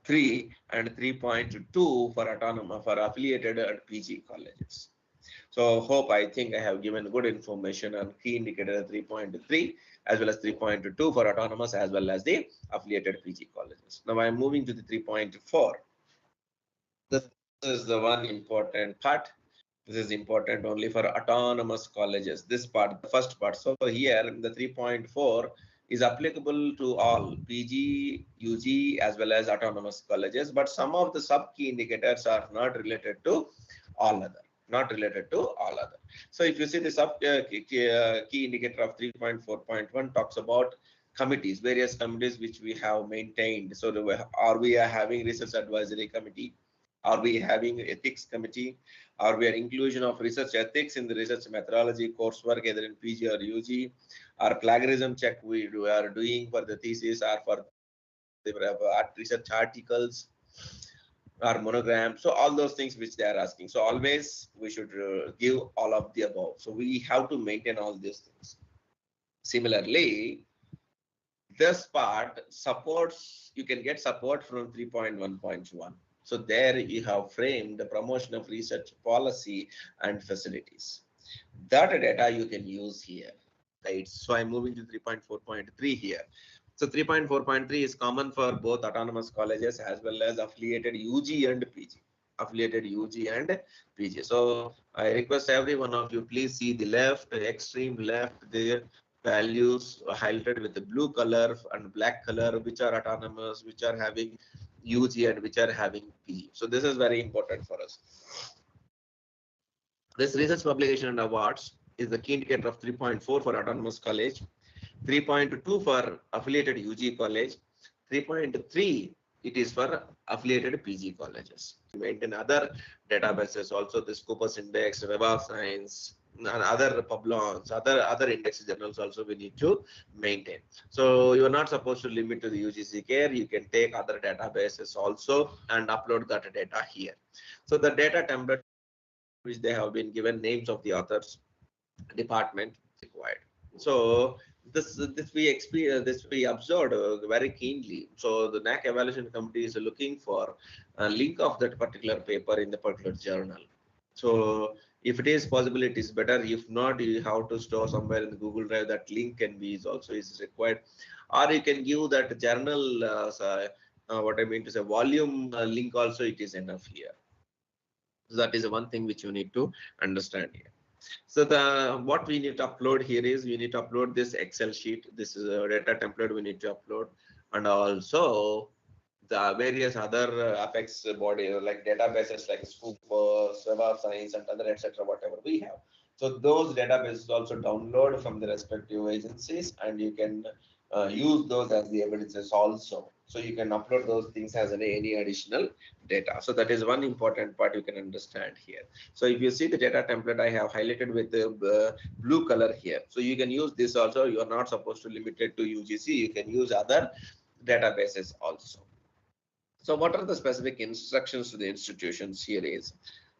3 and 3.2 for autonomous for affiliated and PG colleges. So I think I have given good information on key indicator 3.3 as well as 3.2 for autonomous as well as the affiliated PG colleges. Now I am moving to the 3.4. This is the one important part. This is important only for autonomous colleges. This part, the first part. So here the 3.4 is applicable to all PG, UG as well as autonomous colleges, but some of the sub key indicators are not related to all other. So if you see the sub key indicator of 3.4.1 talks about committees, various committees which we have maintained. So are we having research advisory committee? Are we having ethics committee? Are we inclusion of research ethics in the research methodology coursework either in PG or UG? Our plagiarism check we are doing for the thesis or for the research articles or monogram. So all those things which they are asking. So always we should give all of the above. So we have to maintain all these things. Similarly, this part supports, you can get support from 3.1.1. So there you have framed the promotion of research policy and facilities. That data you can use here, right? So I'm moving to 3.4.3 here. So 3.4.3 is common for both autonomous colleges as well as affiliated UG and PG. So I request every one of you, please see the left, extreme left, there values highlighted with the blue color and black color, which are autonomous, which are having UG and which are having PG. So this is very important for us. This research publication and awards is the key indicator of 3.4 for autonomous college, 3.2 for affiliated UG college, 3.3 it is for affiliated PG colleges. Maintain other databases also, the Scopus Index, Web of Science, and other Publons, other index journals also we need to maintain. So you are not supposed to limit to the UGC care. You can take other databases also and upload that data here. So the data template which they have been given names of the authors, department required. So this we observed very keenly. So the NAAC evaluation committee is looking for a link of that particular paper in the particular journal. So if it is possible, it is better. If not, you have to store somewhere in the Google Drive. That link can be also is required, or you can give that journal. What I mean to say, volume link also, it is enough here. So that is one thing which you need to understand here. So what we need to upload here is we need to upload this Excel sheet. This is a data template we need to upload, and also the various other Apex body like databases like Scooper, Web of Science, and other etc. Whatever we have. So those databases also download from the respective agencies, and you can use those as the evidences also. So you can upload those things as any additional data. So that is one important part you can understand here. So if you see the data template, I have highlighted with the blue color here. So you can use this also. You are not supposed to limit it to UGC. You can use other databases also. So what are the specific instructions to the institutions here is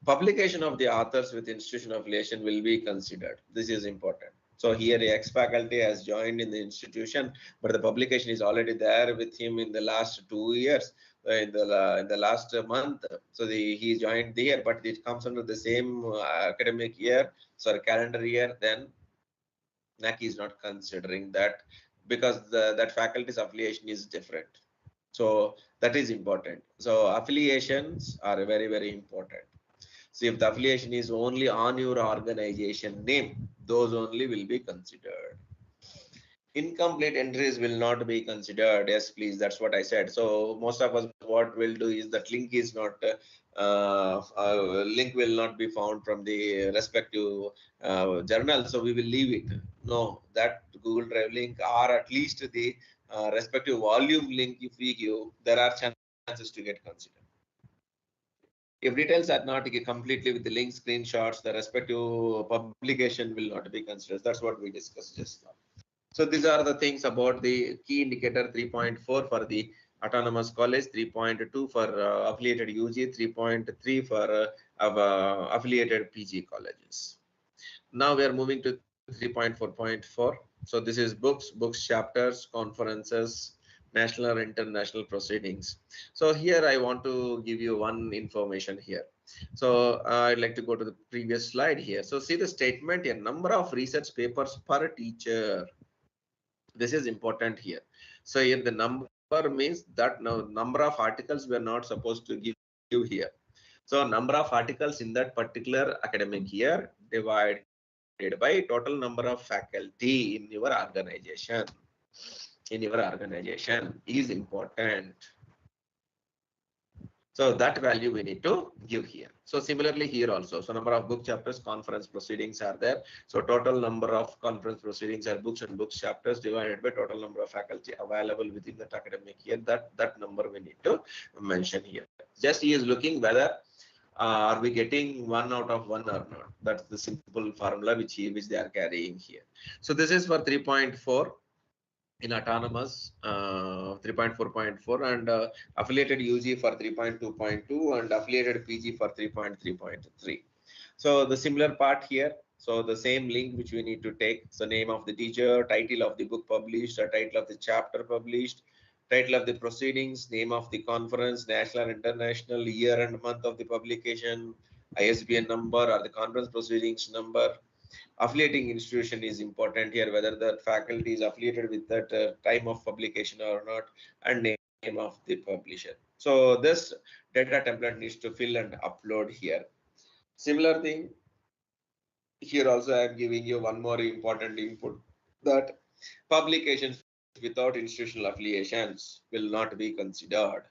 publication of the authors with institution affiliation will be considered. This is important. So here the ex-faculty has joined in the institution, but the publication is already there with him in the last 2 years, in the last month. So he joined there, but it comes under the same academic year, sorry, calendar year, then NAAC is not considering that because that faculty's affiliation is different. So that is important. So affiliations are very, very important. So if the affiliation is only on your organization name, those only will be considered. Incomplete entries will not be considered. Yes, please. That's what I said. So most of us, what we'll do is that link is not link will not be found from the respective journal. So we will leave it. No, that Google Drive link or at least the respective volume link, if we give, there are chances to get considered. If details are not completely with the link screenshots, the respective publication will not be considered. That's what we discussed just now. So these are the things about the key indicator 3.4 for the autonomous college, 3.2 for affiliated UG, 3.3 for affiliated PG colleges. Now we are moving to 3.4.4. So this is books, chapters, conferences, national or international proceedings. So here I want to give you one information here. So I'd like to go to the previous slide here. So see the statement here, number of research papers per teacher. This is important here. So here the number means that now number of articles we are not supposed to give here. So number of articles in that particular academic year divided by total number of faculty in your organization. Is important. So that value we need to give here. So similarly here also. So number of book chapters, conference proceedings are there. So total number of conference proceedings are books and books chapters divided by total number of faculty available within that academic year. That number we need to mention here. Just he is looking whether are we getting 1 out of 1 or not. That's the simple formula which they are carrying here. So this is for 3.4 in autonomous 3.4.4 and affiliated UG for 3.2.2 and affiliated PG for 3.3.3. So the similar part here. So the same link which we need to take. So name of the teacher, title of the book published, or title of the chapter published, title of the proceedings, name of the conference, national, international, year and month of the publication, ISBN number or the conference proceedings number. Affiliating institution is important here, whether the faculty is affiliated with that time of publication or not, and name of the publisher. So this data template needs to fill and upload here. Similar thing here also, I am giving you one more important input, that publications without institutional affiliations will not be considered,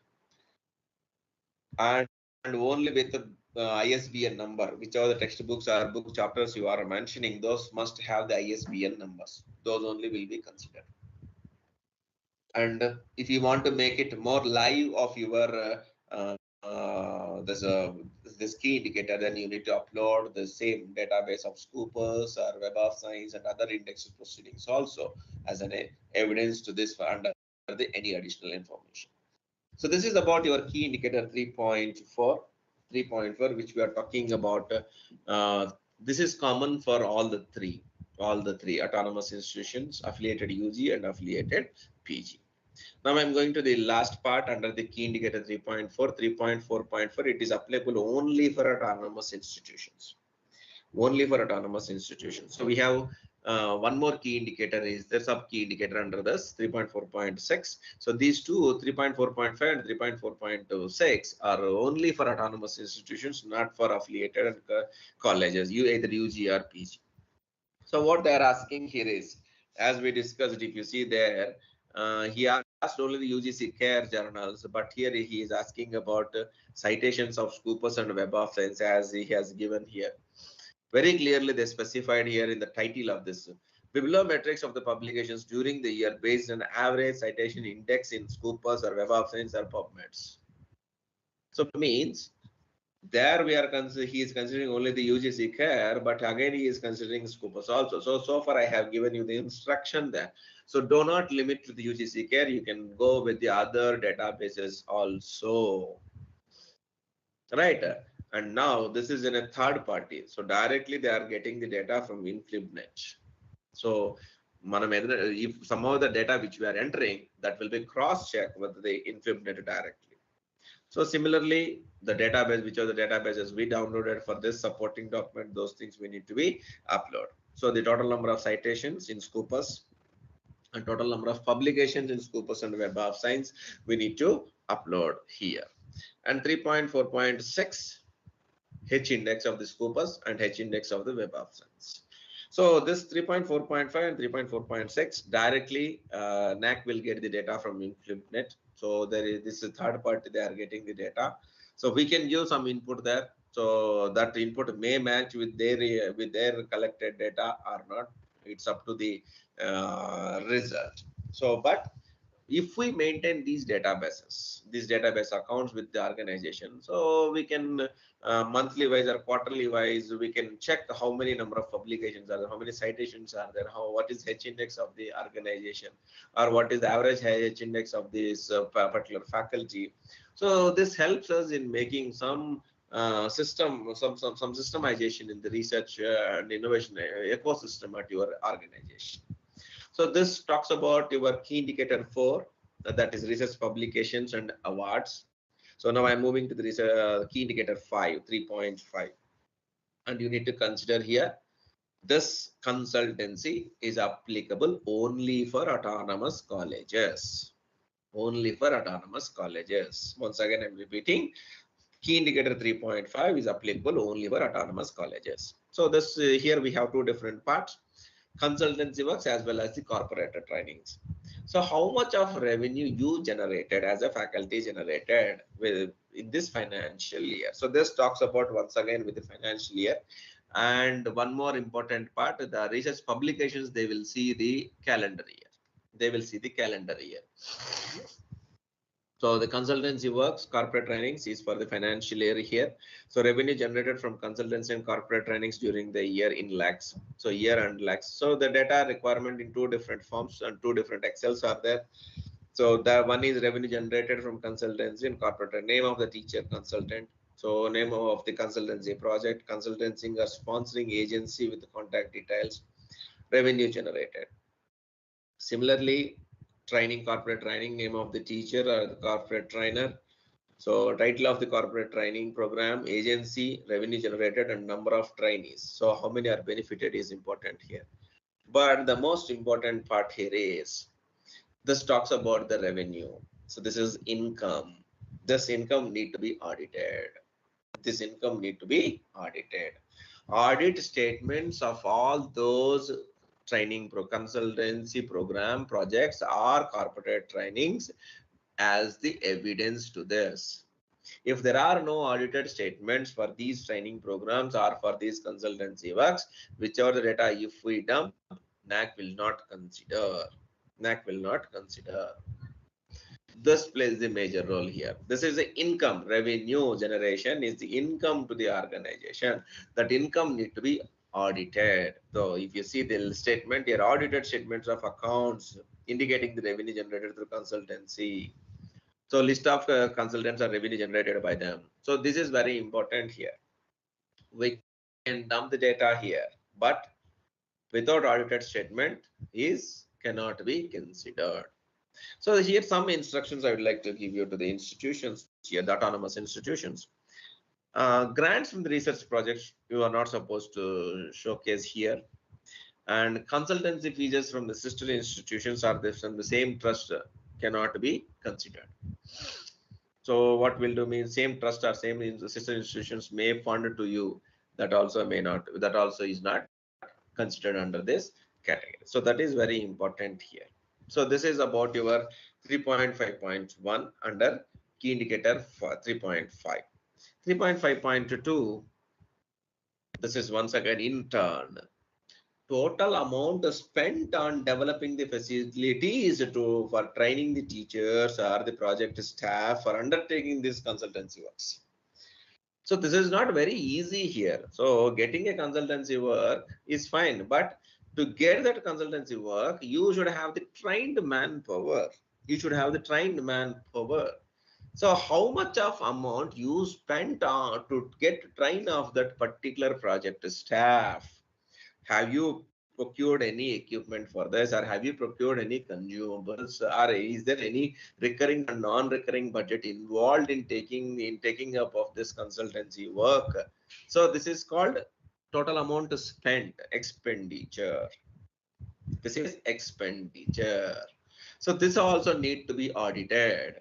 and only with the ISBN number, whichever the textbooks or book chapters you are mentioning, those must have the ISBN numbers. Those only will be considered. And if you want to make it more live of your this key indicator, then you need to upload the same database of Scoopers or Web of Science and other indexed proceedings also as an evidence to this under any additional information. So this is about your key indicator 3.4. 3.4, which we are talking about. This is common for all the three autonomous institutions, affiliated UG and affiliated PG. Now I'm going to the last part under the key indicator 3.4. 3.4.4, it is applicable only for autonomous institutions. Only for autonomous institutions. So we have one more key indicator is the sub key indicator under this 3.4.6. So these two, 3.4.5 and 3.4.6, are only for autonomous institutions, not for affiliated and colleges, either UG or PG. So what they are asking here is, as we discussed, if you see there, he asked only the UGC care journals, but here he is asking about citations of Scopus and Web of Science, as he has given here. Very clearly, they specified here in the title of this, bibliometrics of the publications during the year based on average citation index in Scopus or Web of Science or PubMeds. So means there we are he is considering only the UGC care, but again he is considering Scopus also. So far I have given you the instruction there. So do not limit to the UGC care. You can go with the other databases also, right? And now this is in a third party. So directly they are getting the data from InflibNet. So if some of the data which we are entering, that will be cross-checked with the InflibNet directly. So similarly, the database, which are the databases we downloaded for this supporting document, those things we need to be uploaded. So the total number of citations in Scopus and total number of publications in Scopus and Web of Science we need to upload here. And 3.4.6, H index of the Scopus and H index of the Web of Science. So this 3.4.5 and 3.4.6 directly NAAC will get the data from InflibNet. So this is third party, they are getting the data. So we can give some input there. So that input may match with their collected data or not. It's up to the result. So, but if we maintain these databases, these database accounts with the organization, so we can monthly wise or quarterly wise, we can check how many number of publications are there, how many citations are there, what is H index of the organization, or what is the average H index of this particular faculty. So this helps us in making some systemization in the research and innovation ecosystem at your organization. So this talks about your key indicator 4, that is research publications and awards. So now I'm moving to the research, key indicator 5, 3.5. And you need to consider here, this consultancy is applicable only for autonomous colleges. Only for autonomous colleges. Once again, I'm repeating, key indicator 3.5 is applicable only for autonomous colleges. So this here we have two different parts, consultancy works as well as the corporate trainings. So how much of revenue you generated as a faculty generated in this financial year? So this talks about once again with the financial year. And one more important part, the research publications, they will see the calendar year. They will see the calendar year. So the consultancy works, corporate trainings is for the financial year here. So revenue generated from consultancy and corporate trainings during the year in lakhs. So year and lakhs. So the data requirement in two different forms and two different Excels are there. So the one is revenue generated from consultancy and corporate, name of the teacher consultant. So name of the consultancy project, consultancy or sponsoring agency with the contact details, revenue generated. Similarly, training, corporate training, name of the teacher or the corporate trainer. So title of the corporate training program, agency, revenue generated, and number of trainees. So how many are benefited is important here. But the most important part here is, this talks about the revenue. So this is income. This income need to be audited. This income need to be audited. Audit statements of all those training consultancy program projects or corporate trainings as the evidence to this. If there are no audited statements for these training programs or for these consultancy works, whichever the data if we dump, NAAC will not consider. NAAC will not consider. This plays the major role here. This is the income, revenue generation is the income to the organization. That income need to be audited. So if you see the statement here, audited statements of accounts indicating the revenue generated through consultancy. So list of consultants are revenue generated by them. So this is very important here. We can dump the data here, but without audited statement cannot be considered. So here some instructions I would like to give you to the institutions here, the autonomous institutions. Grants from the research projects you are not supposed to showcase here, and consultancy fees from the sister institutions or from the same trust cannot be considered. So what will do means same trust or same sister institutions may fund to you, that also may not, that also is not considered under this category. So that is very important here. So this is about your 3.5.1 under key indicator for 3.5. 3.5.2, this is once again intern. Total amount spent on developing the facilities for training the teachers or the project staff for undertaking this consultancy works. So this is not very easy here. So getting a consultancy work is fine, but to get that consultancy work, you should have the trained manpower. You should have the trained manpower. So how much of amount you spent on to get trained of that particular project staff? Have you procured any equipment for this, or have you procured any consumables, or is there any recurring and non-recurring budget involved in taking up of this consultancy work? So this is called total amount spent, expenditure. This is expenditure. So this also need to be audited.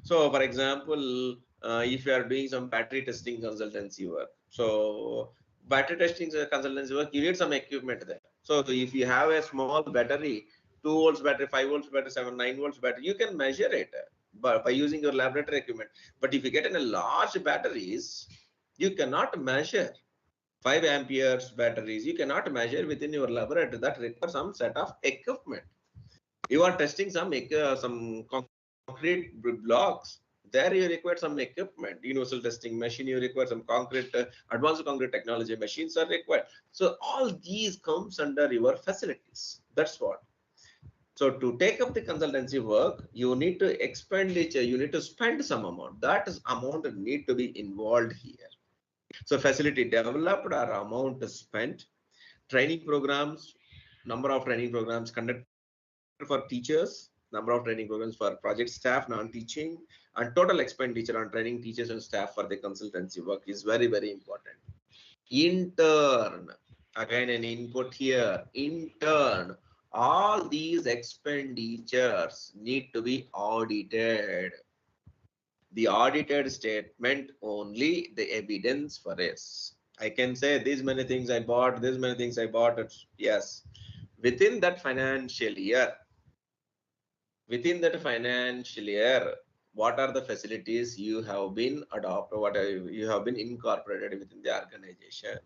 So for example, if you are doing some battery testing consultancy work, so battery testing consultancy work, you need some equipment there. So if you have a small battery, 2 volts battery, 5 volts battery, 7, 9 volts battery, you can measure it by using your laboratory equipment. But if you get in a large batteries, you cannot measure 5 amperes batteries. You cannot measure within your laboratory. That requires some set of equipment. You are testing some concrete blocks. There you require some equipment, universal testing machine, you require some concrete, advanced concrete technology machines are required. So all these comes under your facilities. That's what. So to take up the consultancy work, you need to expenditure, you need to spend some amount. That amount need to be involved here. So facility developed or amount spent, training programs, number of training programs conducted for teachers, number of training programs for project staff, non-teaching, and total expenditure on training teachers and staff for the consultancy work is very, very important. Intern, again an input here, intern, all these expenditures need to be audited. The audited statement only the evidence for us. I can say these many things I bought, these many things I bought. Yes, within that financial year, what are the facilities you have been adopted, what you have been incorporated within the organization?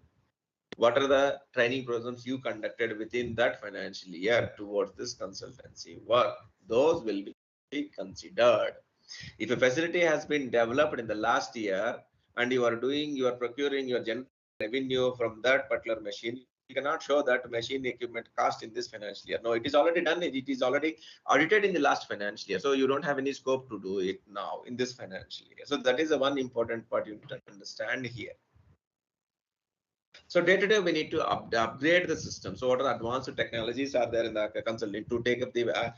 What are the training programs you conducted within that financial year towards this consultancy work? Those will be considered. If a facility has been developed in the last year and you are procuring your general revenue from that particular machine, you cannot show that machine equipment cost in this financial year. No, it is already done. It is already audited in the last financial year. So you don't have any scope to do it now in this financial year. So that is the one important part you need to understand here. So day to day, we need to upgrade the system. So what are the advanced technologies are there in the consulting to take up the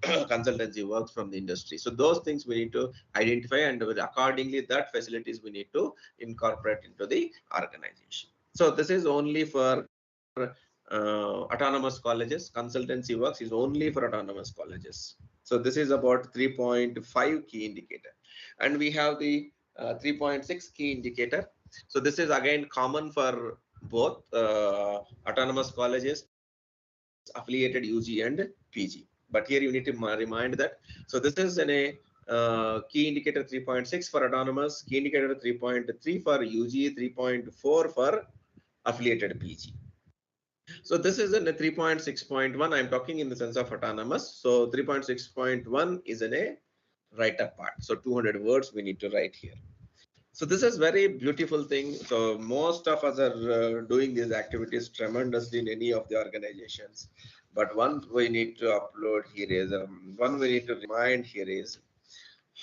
consultancy works from the industry? So those things we need to identify, and accordingly that facilities we need to incorporate into the organization. So this is only for autonomous colleges. Consultancy works is only for autonomous colleges. So this is about 3.5 key indicator, and we have the 3.6 key indicator. So this is again common for both autonomous colleges, affiliated UG and PG. But here you need to remind that. So this is a key indicator 3.6 for autonomous, key indicator 3.3 for UG, 3.4 for affiliated PG. So this is in a 3.6.1. I'm talking in the sense of autonomous. So 3.6.1 is in a write-up part. So 200 words we need to write here. So this is very beautiful thing. So most of us are doing these activities tremendously in any of the organizations. But one we need to upload here is, one we need to remind here is,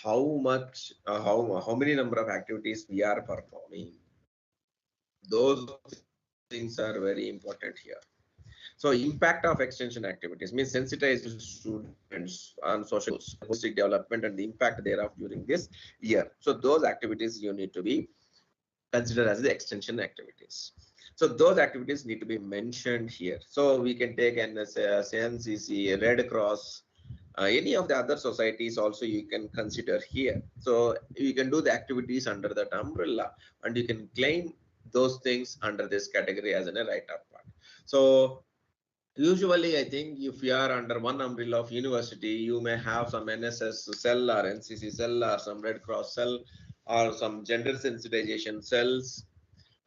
how much, how many number of activities we are performing. Those things are very important here. So impact of extension activities means sensitize students on social holistic development and the impact thereof during this year. So those activities you need to be considered as the extension activities. So those activities need to be mentioned here. So we can take NSS, NCC, Red Cross, any of the other societies also you can consider here. So you can do the activities under that umbrella and you can claim those things under this category as a write-up part. So usually, I think if you are under one umbrella of university, you may have some NSS cell or NCC cell or some Red Cross cell or some gender sensitization cells,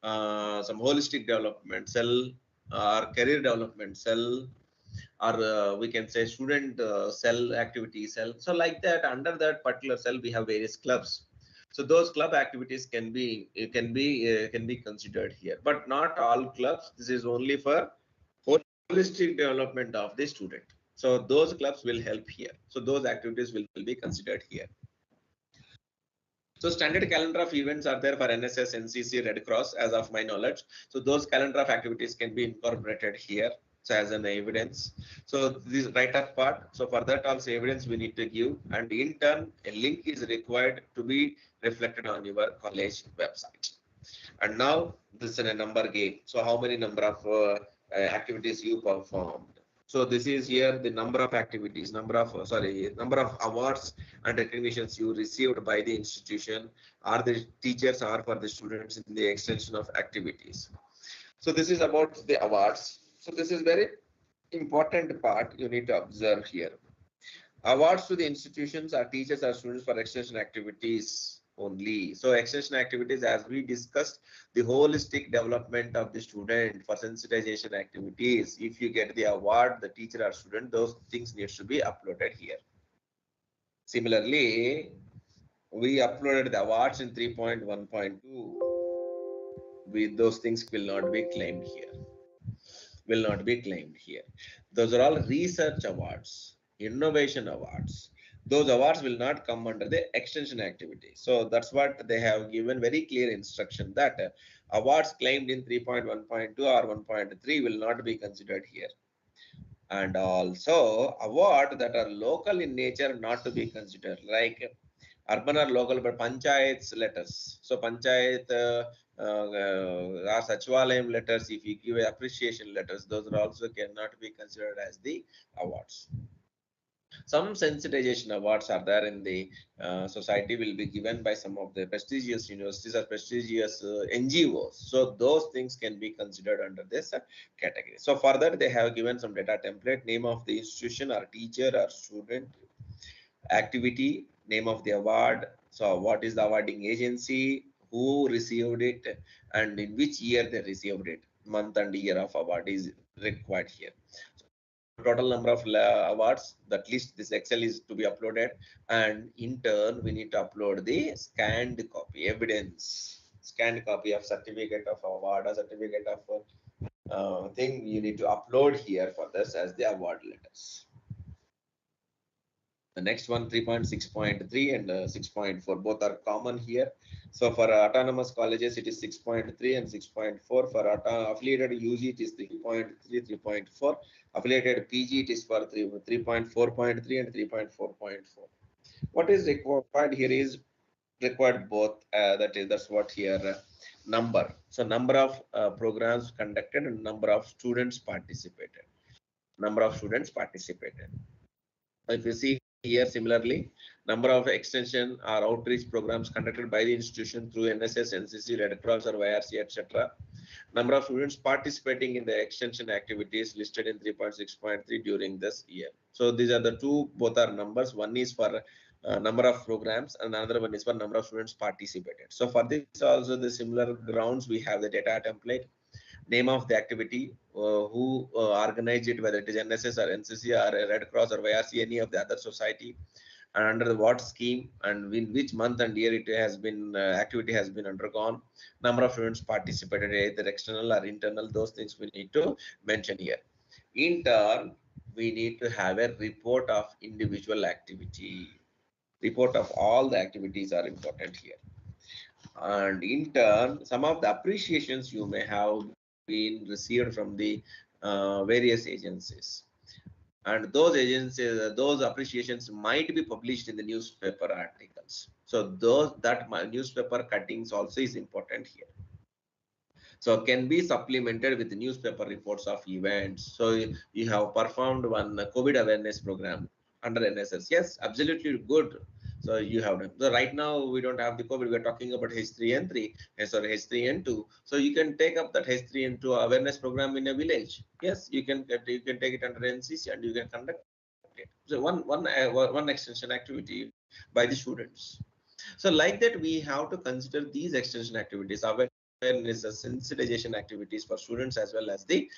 some holistic development cell or career development cell, or we can say student cell activity cell. So like that, under that particular cell, we have various clubs. So those club activities can be considered here, but not all clubs. This is only for holistic development of the student. So those clubs will help here. So those activities will be considered here. So standard calendar of events are there for NSS, NCC, Red Cross, as of my knowledge. So those calendar of activities can be incorporated here. So as an evidence. So this write-up part. So for that also evidence we need to give, and in turn a link is required to be reflected on your college website. And now this is a number game. So how many number of activities you performed. So this is here the number of activities, number of awards and recognitions you received by the institution, or the teachers, or for the students in the extension of activities. So this is about the awards. So this is very important part you need to observe here. Awards to the institutions or teachers or students for extension activities only. So extension activities, as we discussed, the holistic development of the student for sensitization activities. If you get the award, the teacher or student, those things needs to be uploaded here. Similarly, we uploaded the awards in 3.1.2. Those things will not be claimed here. Those are all research awards, innovation awards. Those awards will not come under the extension activity. So that's what they have given very clear instruction that awards claimed in 3.1.2 or 1.3 will not be considered here. And also award that are local in nature not to be considered, like urban or local, but panchayats letters. So panchayat or Sachivalayam letters, if you give appreciation letters, those are also cannot be considered as the awards. Some sensitization awards are there in the society, will be given by some of the prestigious universities or prestigious NGOs. So those things can be considered under this category. So for that, they have given some data template, name of the institution or teacher or student, activity, name of the award. So what is the awarding agency, who received it, and in which year they received it, month and year of award is required here. Total number of awards, that list, this Excel is to be uploaded, and in turn we need to upload the scanned copy, evidence, scanned copy of certificate of award or certificate of thing you need to upload here for this as the award letters. The next one, 3.6.3 and 6.4, both are common here. So for autonomous colleges, it is 6.3 and 6.4. For affiliated UG, it is 3.3, 3.4. Affiliated PG, it is for 3.4.3 and 3.4.4. What is required here is required both. That's what here number. So number of programs conducted and number of students participated. If you see here, similarly, number of extension or outreach programs conducted by the institution through NSS, NCC, Red Cross or YRC, etc. Number of students participating in the extension activities listed in 3.6.3 during this year. So these are the two, both are numbers. One is for number of programs and another one is for number of students participated. So for this also the similar grounds, we have the data template, name of the activity, who organized it, whether it is NSS or NCC or Red Cross or YRC, any of the other society, and under the what scheme and in which month and year it has been activity has been undergone, number of students participated, either external or internal. Those things we need to mention here. In turn, we need to have a report of individual activity. report of all the activities are important here. And in turn, some of the appreciations you may have been received from the various agencies. And those agencies, those appreciations might be published in the newspaper articles. So that newspaper cuttings also is important here. So can be supplemented with newspaper reports of events. So you have performed one COVID awareness program under NSS. Yes, absolutely good. So you have done. So right now we don't have the COVID. We're talking about H3N3, sorry, H3N2. So you can take up that H3N2 awareness program in a village. Yes, you can take it under NCC and you can conduct it. So one extension activity by the students. So like that, we have to consider these extension activities, awareness, sensitization activities for students as well as the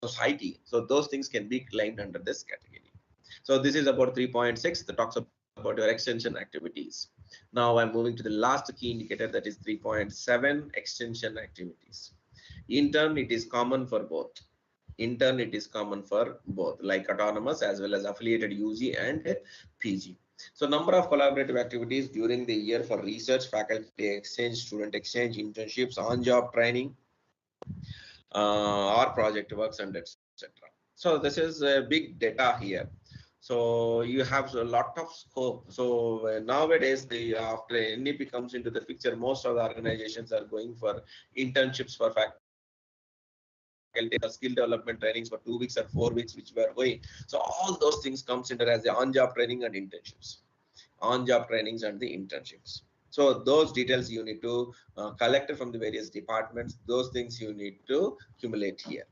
society. So those things can be claimed under this category. So this is about 3.6 that talks about your extension activities. Now I'm moving to the last key indicator, that is 3.7 extension activities. In turn, it is common for both. In turn, it is common for both, like autonomous as well as affiliated UG and PG. So number of collaborative activities during the year for research, faculty exchange, student exchange, internships, on-job training, or project works, and etc. So this is a big data here. So you have a lot of scope. So nowadays, after NEP comes into the picture, most of the organizations are going for internships for faculty, skill development trainings for 2 weeks or 4 weeks, which we are going. So all those things comes under as the on-job training and internships, on-job trainings and the internships. So those details you need to collect from the various departments. Those things you need to accumulate here.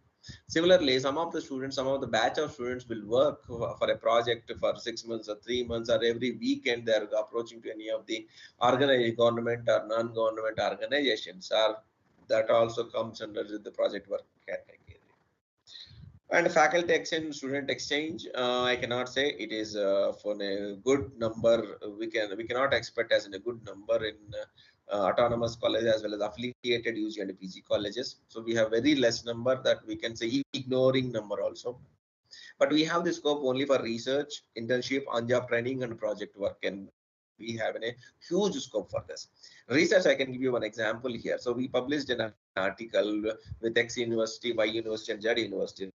Similarly, some of the batch of students will work for a project for 6 months or 3 months, or every weekend they are approaching to any of the organized government or non-government organizations, or that also comes under the project work category. And faculty exchange, student exchange, I cannot say it is for a good number. We cannot expect as in a good number in autonomous colleges as well as affiliated UG and PG colleges. So we have very less number, that we can say ignoring number also. But we have the scope only for research, internship, on-job training, and project work, and we have a huge scope for this. Research, I can give you one example here. So we published an article with X University, Y University, and Z University.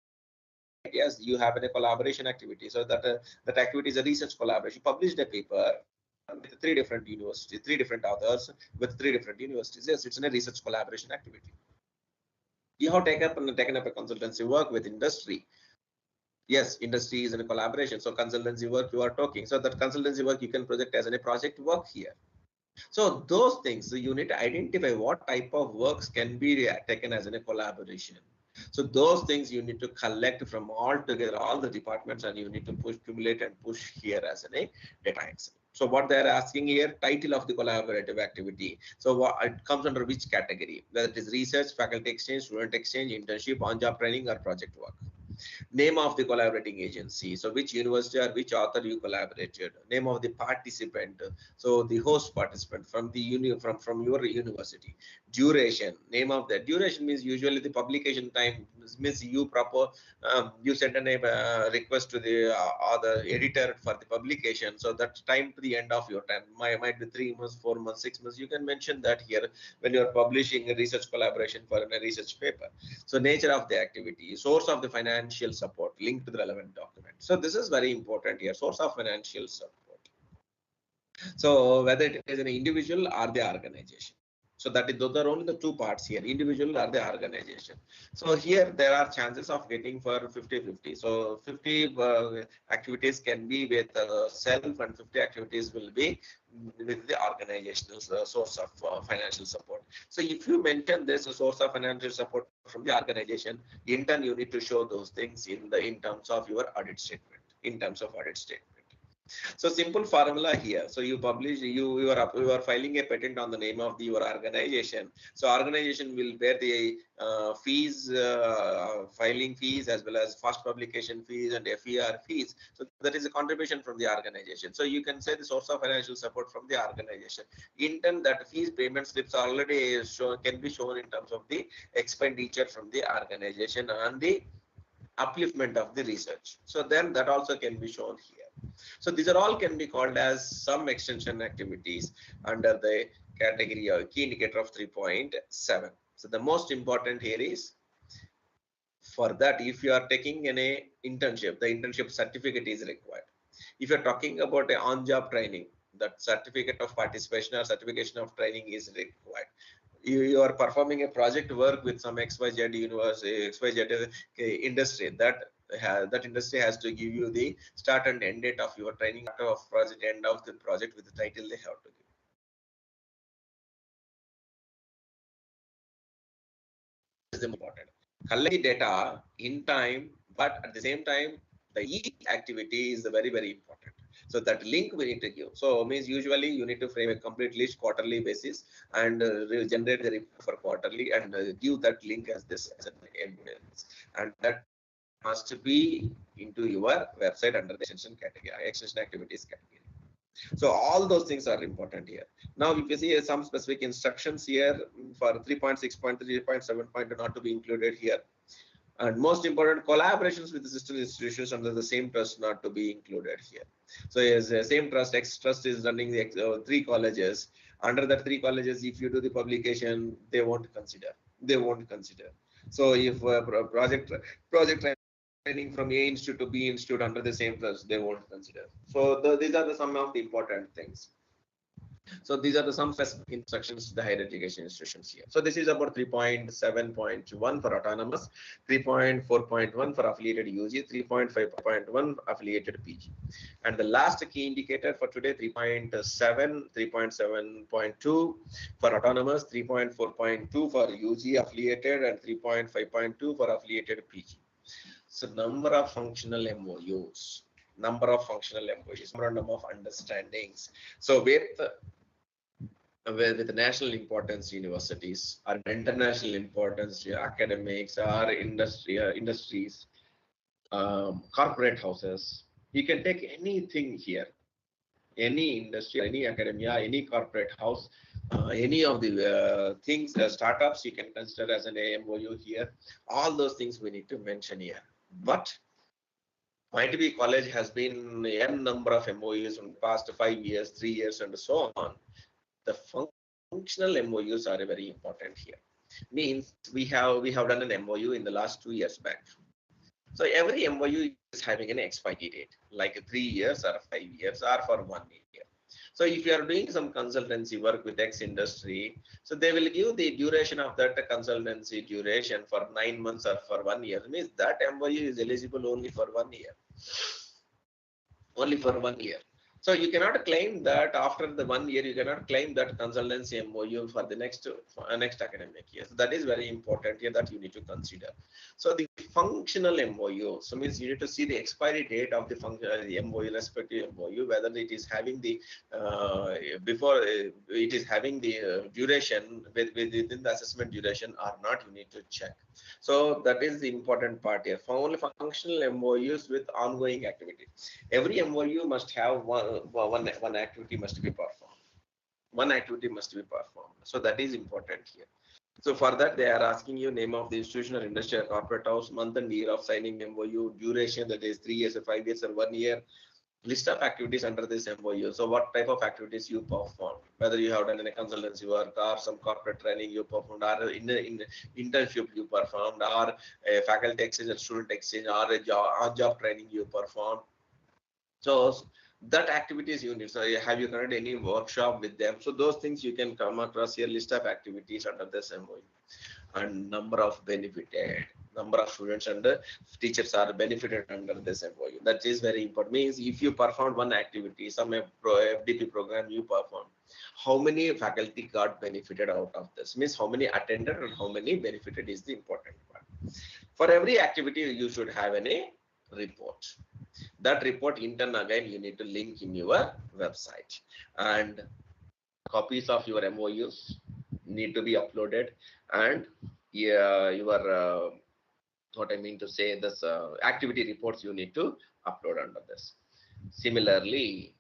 Yes, you have a collaboration activity. So that activity is a research collaboration. You published a paper with 3 different universities, 3 different authors with 3 different universities. Yes, it's a research collaboration activity. You have taken up a consultancy work with industry. Yes, industry is in a collaboration. So consultancy work you are talking. So that consultancy work you can project as a project work here. So those things, so you need to identify what type of works can be taken as in a collaboration. So those things you need to collect from all together, all the departments, and you need to accumulate and push here as a data Excel. So what they are asking here, title of the collaborative activity. So it comes under which category? Whether it is research, faculty exchange, student exchange, internship, on-job training, or project work. Name of the collaborating agency. So which university or which author you collaborated. Name of the participant. So the host participant from the from your university. Duration. Name of that. Duration means usually the publication time. Means you you send a request to the editor for the publication. So that time to the end of your time might be 3 months, 4 months, 6 months. You can mention that here when you are publishing a research collaboration for a research paper. So nature of the activity, source of the financial support, linked to the relevant document. So this is very important here, source of financial support. So whether it is an individual or the organization. So those are only the 2 parts here, individual or the organization. So here there are chances of getting for 50-50. So 50 activities can be with self, and 50 activities will be with the organizational source of financial support. So if you mention this source of financial support from the organization, in turn you need to show those things in terms of your audit statement. So simple formula here. So you publish, you are filing a patent on the name of your organization. So organization will bear the fees, filing fees, as well as first publication fees and FER fees. So that is a contribution from the organization. So you can say the source of financial support from the organization. In turn, that fees payment slips already can be shown in terms of the expenditure from the organization and the upliftment of the research. So then that also can be shown here. So these are all can be called as some extension activities under the category or key indicator of 3.7. So the most important here is, for that, if you are taking an internship, the internship certificate is required. If you're talking about a on-job training, that certificate of participation or certification of training is required. You are performing a project work with some XYZ university, XYZ industry, that industry has to give you the start and end date of your training, of project, end of the project with the title they have to give. This is important. Collect the data in time, but at the same time, the activity is very, very important. So that link we need to give. So means usually you need to frame a complete list quarterly basis and generate the report for quarterly and give that link as this as an evidence. And that must be into your website under the extension category, extension activities category. So all those things are important here. Now, if you see some specific instructions here for 3.6.3, 3.7 not to be included here. And most important, collaborations with the sister institutions under the same trust not to be included here. So as the same trust, X trust is running the 3 colleges. Under the 3 colleges, if you do the publication, they won't consider. They won't consider. So if project training from A institute to B institute under the same trust, they won't consider. So these are some of the important things. So these are some specific instructions to the higher education institutions here. So this is about 3.7.1 for autonomous, 3.4.1 for affiliated UG, 3.5.1 affiliated PG. And the last key indicator for today, 3.7.2 for autonomous, 3.4.2 for UG affiliated, and 3.5.2 for affiliated PG. So number of functional MOUs, number of understandings. So with national importance universities or international importance academics or industries, corporate houses, you can take anything here, any industry, any academia, any corporate house, any of the things, startups you can consider as an MOU here. All those things we need to mention here. But YTB college has been n number of MOUs in the past 5 years, 3 years, and so on. The functional MOUs are very important here. Means we have done an MOU in the last 2 years back. So every MOU is having an expiry date, like 3 years or 5 years or for 1 year. So if you are doing some consultancy work with X industry, so they will give the duration of that consultancy duration for 9 months or for 1 year. It means that MOU is eligible only for 1 year. Only for 1 year. So you cannot claim that after the 1 year, you cannot claim that consultancy MOU for the next academic year. So that is very important here that you need to consider. So the functional MOU, so means you need to see the expiry date of the MOU, respective MOU, whether it is having the it is having the duration within the assessment duration or not. You need to check. So that is the important part here. For only functional MOUs with ongoing activity. Every MOU must have one activity must be performed. One activity must be performed. So that is important here. So for that, they are asking you name of the institution or industry or corporate house, month and year of signing MOU, duration, that is 3 years or 5 years or 1 year, list of activities under this MOU. So what type of activities you perform, whether you have done a consultancy work or some corporate training you performed, or in internship you performed, or a faculty exchange or student exchange, or a on-job training you performed. So that activities you need. So have you conducted any workshop with them? So those things you can come across here, list of activities under this MOU. And number of benefited, number of students and teachers are benefited under this MOU. That is very important. Means if you performed one activity, some FDP program you performed, how many faculty got benefited out of this? Means how many attended and how many benefited is the important part. For every activity, you should have a report. That report in turn again you need to link in your website, and copies of your MOUs need to be uploaded, and your what I mean to say, this activity reports you need to upload under this. Similarly,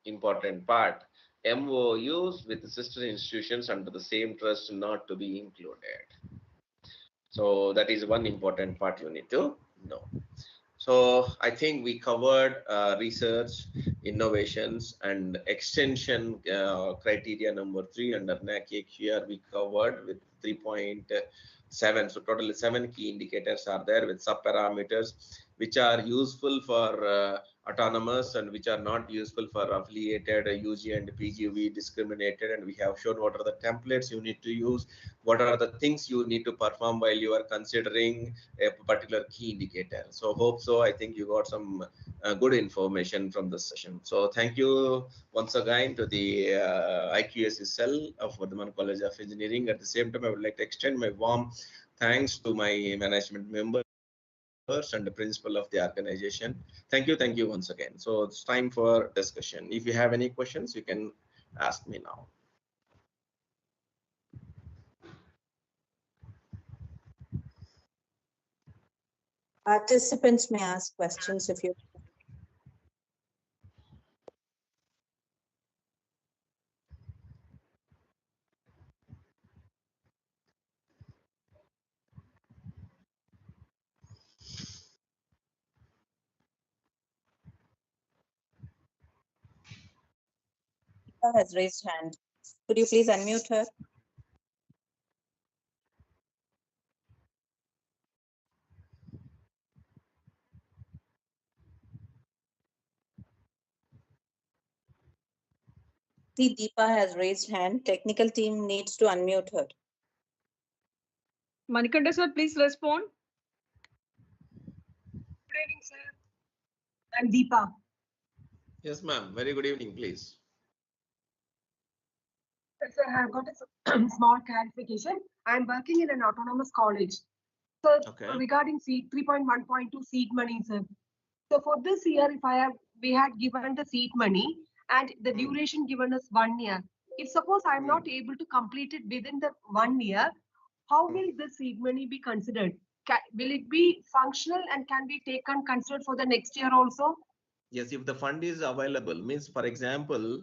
important part, MOUs with sister institutions under the same trust not to be included. So that is one important part you need to know. So I think we covered research, innovations, and extension criteria number 3 under NAAC AQAR. We covered with 3.7. So totally 7 key indicators are there with sub parameters which are useful for autonomous and which are not useful for affiliated UG and PG. We discriminated, and we have shown what are the templates you need to use, what are the things you need to perform while you are considering a particular key indicator. So hope so. I think you got some good information from this session. So thank you once again to the IQAC cell of Vardhaman College of Engineering. At the same time, I would like to extend my warm thanks to my management members and the principal of the organization. Thank you once again. So it's time for discussion. If you have any questions, you can ask me now. Participants may ask questions if you. Has raised hand. Could you please unmute her? See, Deepa has raised hand. Technical team needs to unmute her. Manikanda sir, please respond. Good evening, sir. I'm Deepa. Yes, ma'am. Very good evening, please. Sir, I have got a small clarification. I'm working in an autonomous college. So regarding seed 3.1.2 seed money, sir. So for this year, we had given the seed money and the duration given us 1 year. If suppose I'm not able to complete it within the 1 year, how will the seed money be considered? Will it be functional and can be considered for the next year also? Yes, if the fund is available, means for example,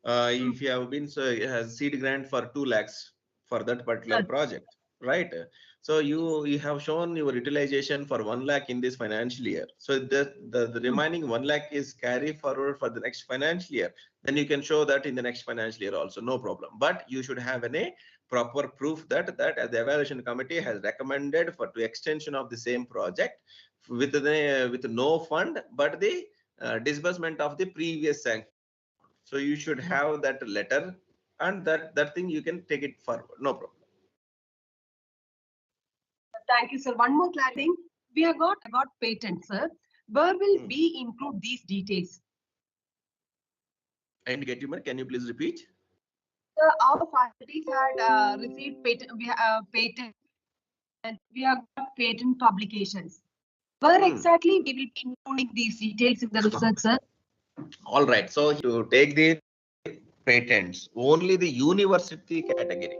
if you have been has seed grant for 2 lakhs for that particular project, right? So you have shown your utilization for 1 lakh in this financial year. So the remaining 1 lakh is carry forward for the next financial year. Then you can show that in the next financial year also, no problem. But you should have a proper proof that the evaluation committee has recommended for the extension of the same project with no fund, but the disbursement of the previous sanction. So you should have that letter, and that thing you can take it forward, no problem. Thank you, sir. One more clarity. We have got patents, sir. Where will we include these details? I didn't get you, man. Can you please repeat? Sir, our faculties had received patent. Patent, and we have got patent publications. Where exactly we will be including these details in the research, sir? All right. So to take the patents, only the university category.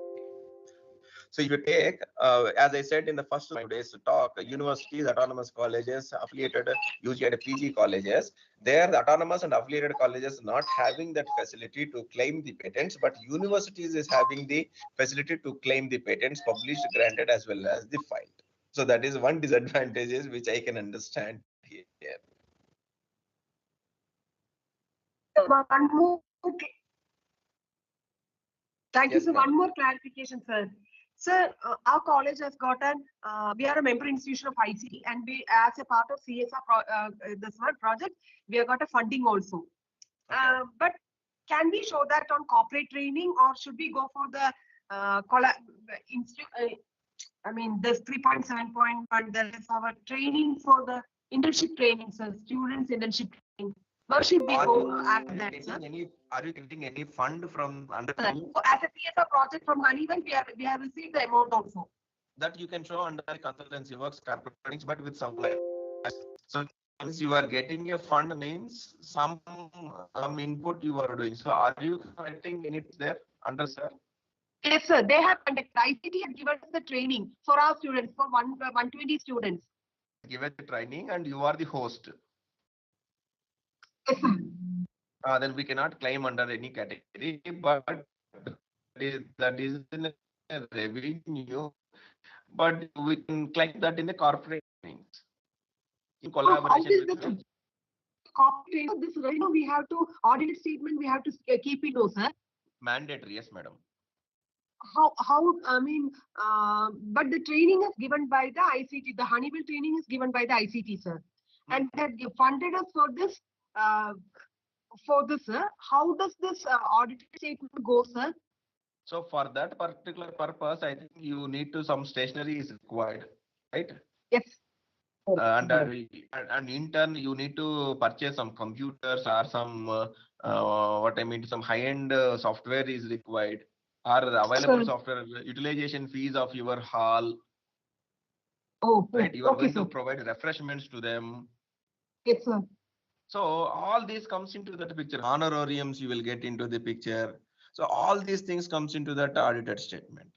So if you take, as I said in the first today's talk, universities, autonomous colleges, affiliated UG and PG colleges, there the autonomous and affiliated colleges not having that facility to claim the patents, but universities is having the facility to claim the patents published, granted, as well as the filed. So that is one disadvantage which I can understand here. One more. Thank you, sir. One more clarification, sir. Sir, our college has gotten, we are a member institution of ICT, and we, as a part of CSR, this one project, we have got a funding also. But can we show that on corporate training, or should we go for the this 3.7.1, there is our training for the internship training, sir, students internship training. Where should we go after that, sir? Are you getting any fund from under? As a CSR project from Honeywell, we have received the amount also. That you can show under consultancy works, corporate, but with some like. So once you are getting a fund means some input you are doing. So are you getting any there under, sir? Yes, sir. They have conducted. ICT has given us the training for our students, for 120 students. Given the training and you are the host. Yes, sir. Then we cannot claim under any category, but that is in a revenue, but we can claim that in the corporate things. in collaboration with the copy this, we have to audited statement, we have to keep it, no, sir? Mandatory, yes, madam. I mean, but the training is given by the ICT. The Honeywell training is given by the ICT, sir. And that you funded us for this, sir. How does this audited statement go, sir? So for that particular purpose, I think you need to, some stationery is required, right? Yes. And in turn, you need to purchase some computers or some, some high-end software is required, or the available software, utilization fees of your hall. Oh, right. You are okay, going to provide refreshments to them. Yes, sir. So all this comes into that picture. Honorariums you will get into the picture. So all these things comes into that audited statement.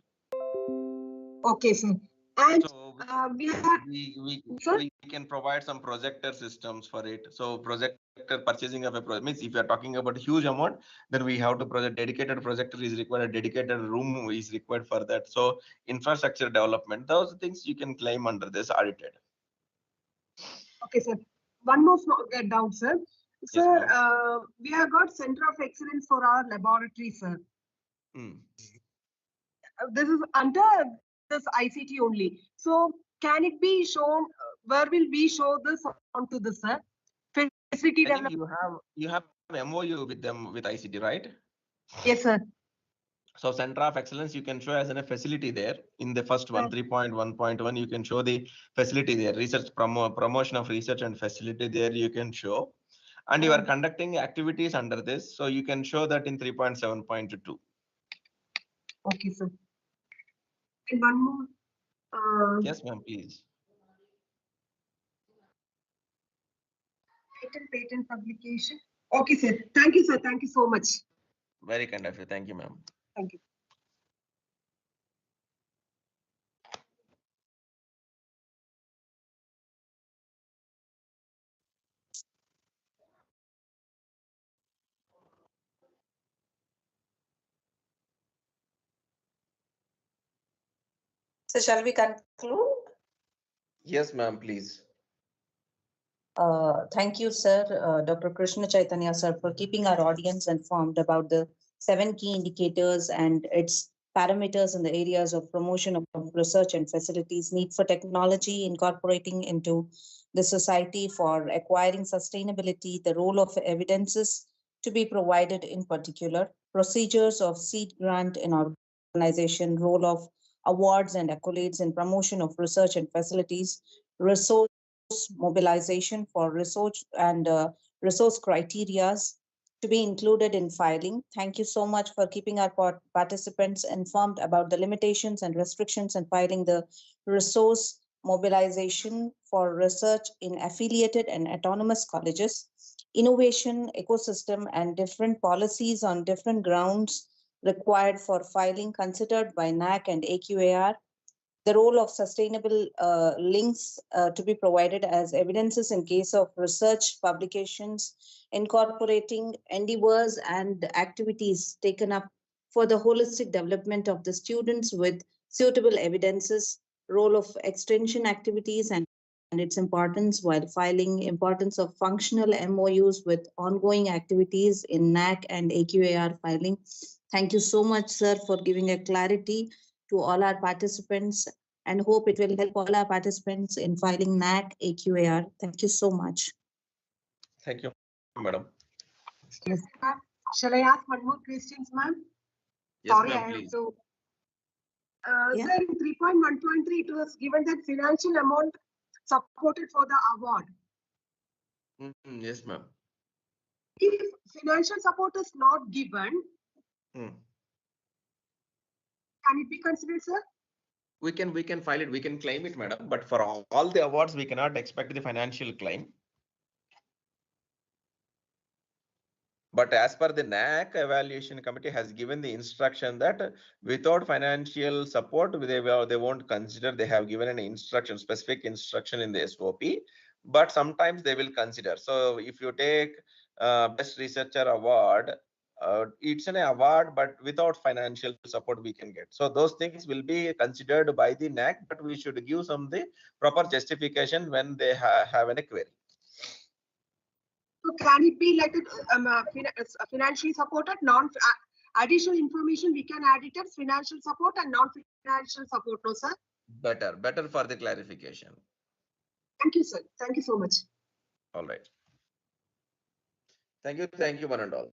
Okay, sir. And so we can provide some projector systems for it. So projector purchasing of a project means if you are talking about a huge amount, then we have to project dedicated projector is required, a dedicated room is required for that. So infrastructure development, those things you can claim under this audited. Okay, sir. One more doubt, sir. Yes, sir, we have got Center of Excellence for our laboratory, sir. This is under this ICT only. So can it be shown? Where will we show this onto this, sir? Facility development. You have MOU with them with ICT, right? Yes, sir. So Center of Excellence you can show as a facility there in the first one, 3.1.1, you can show the facility there, research promotion of research and facility there you can show. And you are conducting activities under this, so you can show that in 3.7.2. Okay, sir. And one more. Yes, ma'am, please. Patent publication. Okay, sir. Thank you, sir. Thank you so much. Very kind of you. Thank you, ma'am. Thank you. So shall we conclude? Yes, ma'am, please. Thank you, sir, Dr. Krishna Chaitanya, sir, for keeping our audience informed about the 7 key indicators and its parameters in the areas of promotion of research and facilities, need for technology, incorporating into the society for acquiring sustainability, the role of evidences to be provided in particular, procedures of seed grant in organization, role of awards and accolades in promotion of research and facilities, resource mobilization for research and resource criterias to be included in filing. Thank you so much for keeping our participants informed about the limitations and restrictions in filing the resource mobilization for research in affiliated and autonomous colleges, innovation ecosystem and different policies on different grounds required for filing considered by NAAC and AQAR, the role of sustainable links to be provided as evidences in case of research publications, incorporating endeavors and activities taken up for the holistic development of the students with suitable evidences, role of extension activities and its importance while filing, importance of functional MOUs with ongoing activities in NAAC and AQAR filing. Thank you so much, sir, for giving a clarity to all our participants, and hope it will help all our participants in filing NAAC AQAR. Thank you so much. Thank you, madam. Yes. Shall I ask one more questions, ma'am? Yes, sorry, ma'am, please. Sir, in 3.1.3, it was given that financial amount supported for the award. Yes, ma'am. If financial support is not given, can it be considered, sir? We can file it, we can claim it, madam. But for all the awards, we cannot expect the financial claim. But as per the NAAC evaluation committee has given the instruction that without financial support, they won't consider. They have given an instruction, specific instruction in the SOP, but sometimes they will consider. So if you take Best Researcher Award, it's an award, but without financial support we can get. So those things will be considered by the NAAC, but we should give some the proper justification when they have a query. So can it be like financially supported, additional information we can add it as financial support and non-financial support, no sir? Better for the clarification. Thank you, sir. Thank you so much. All right. Thank you, one and all.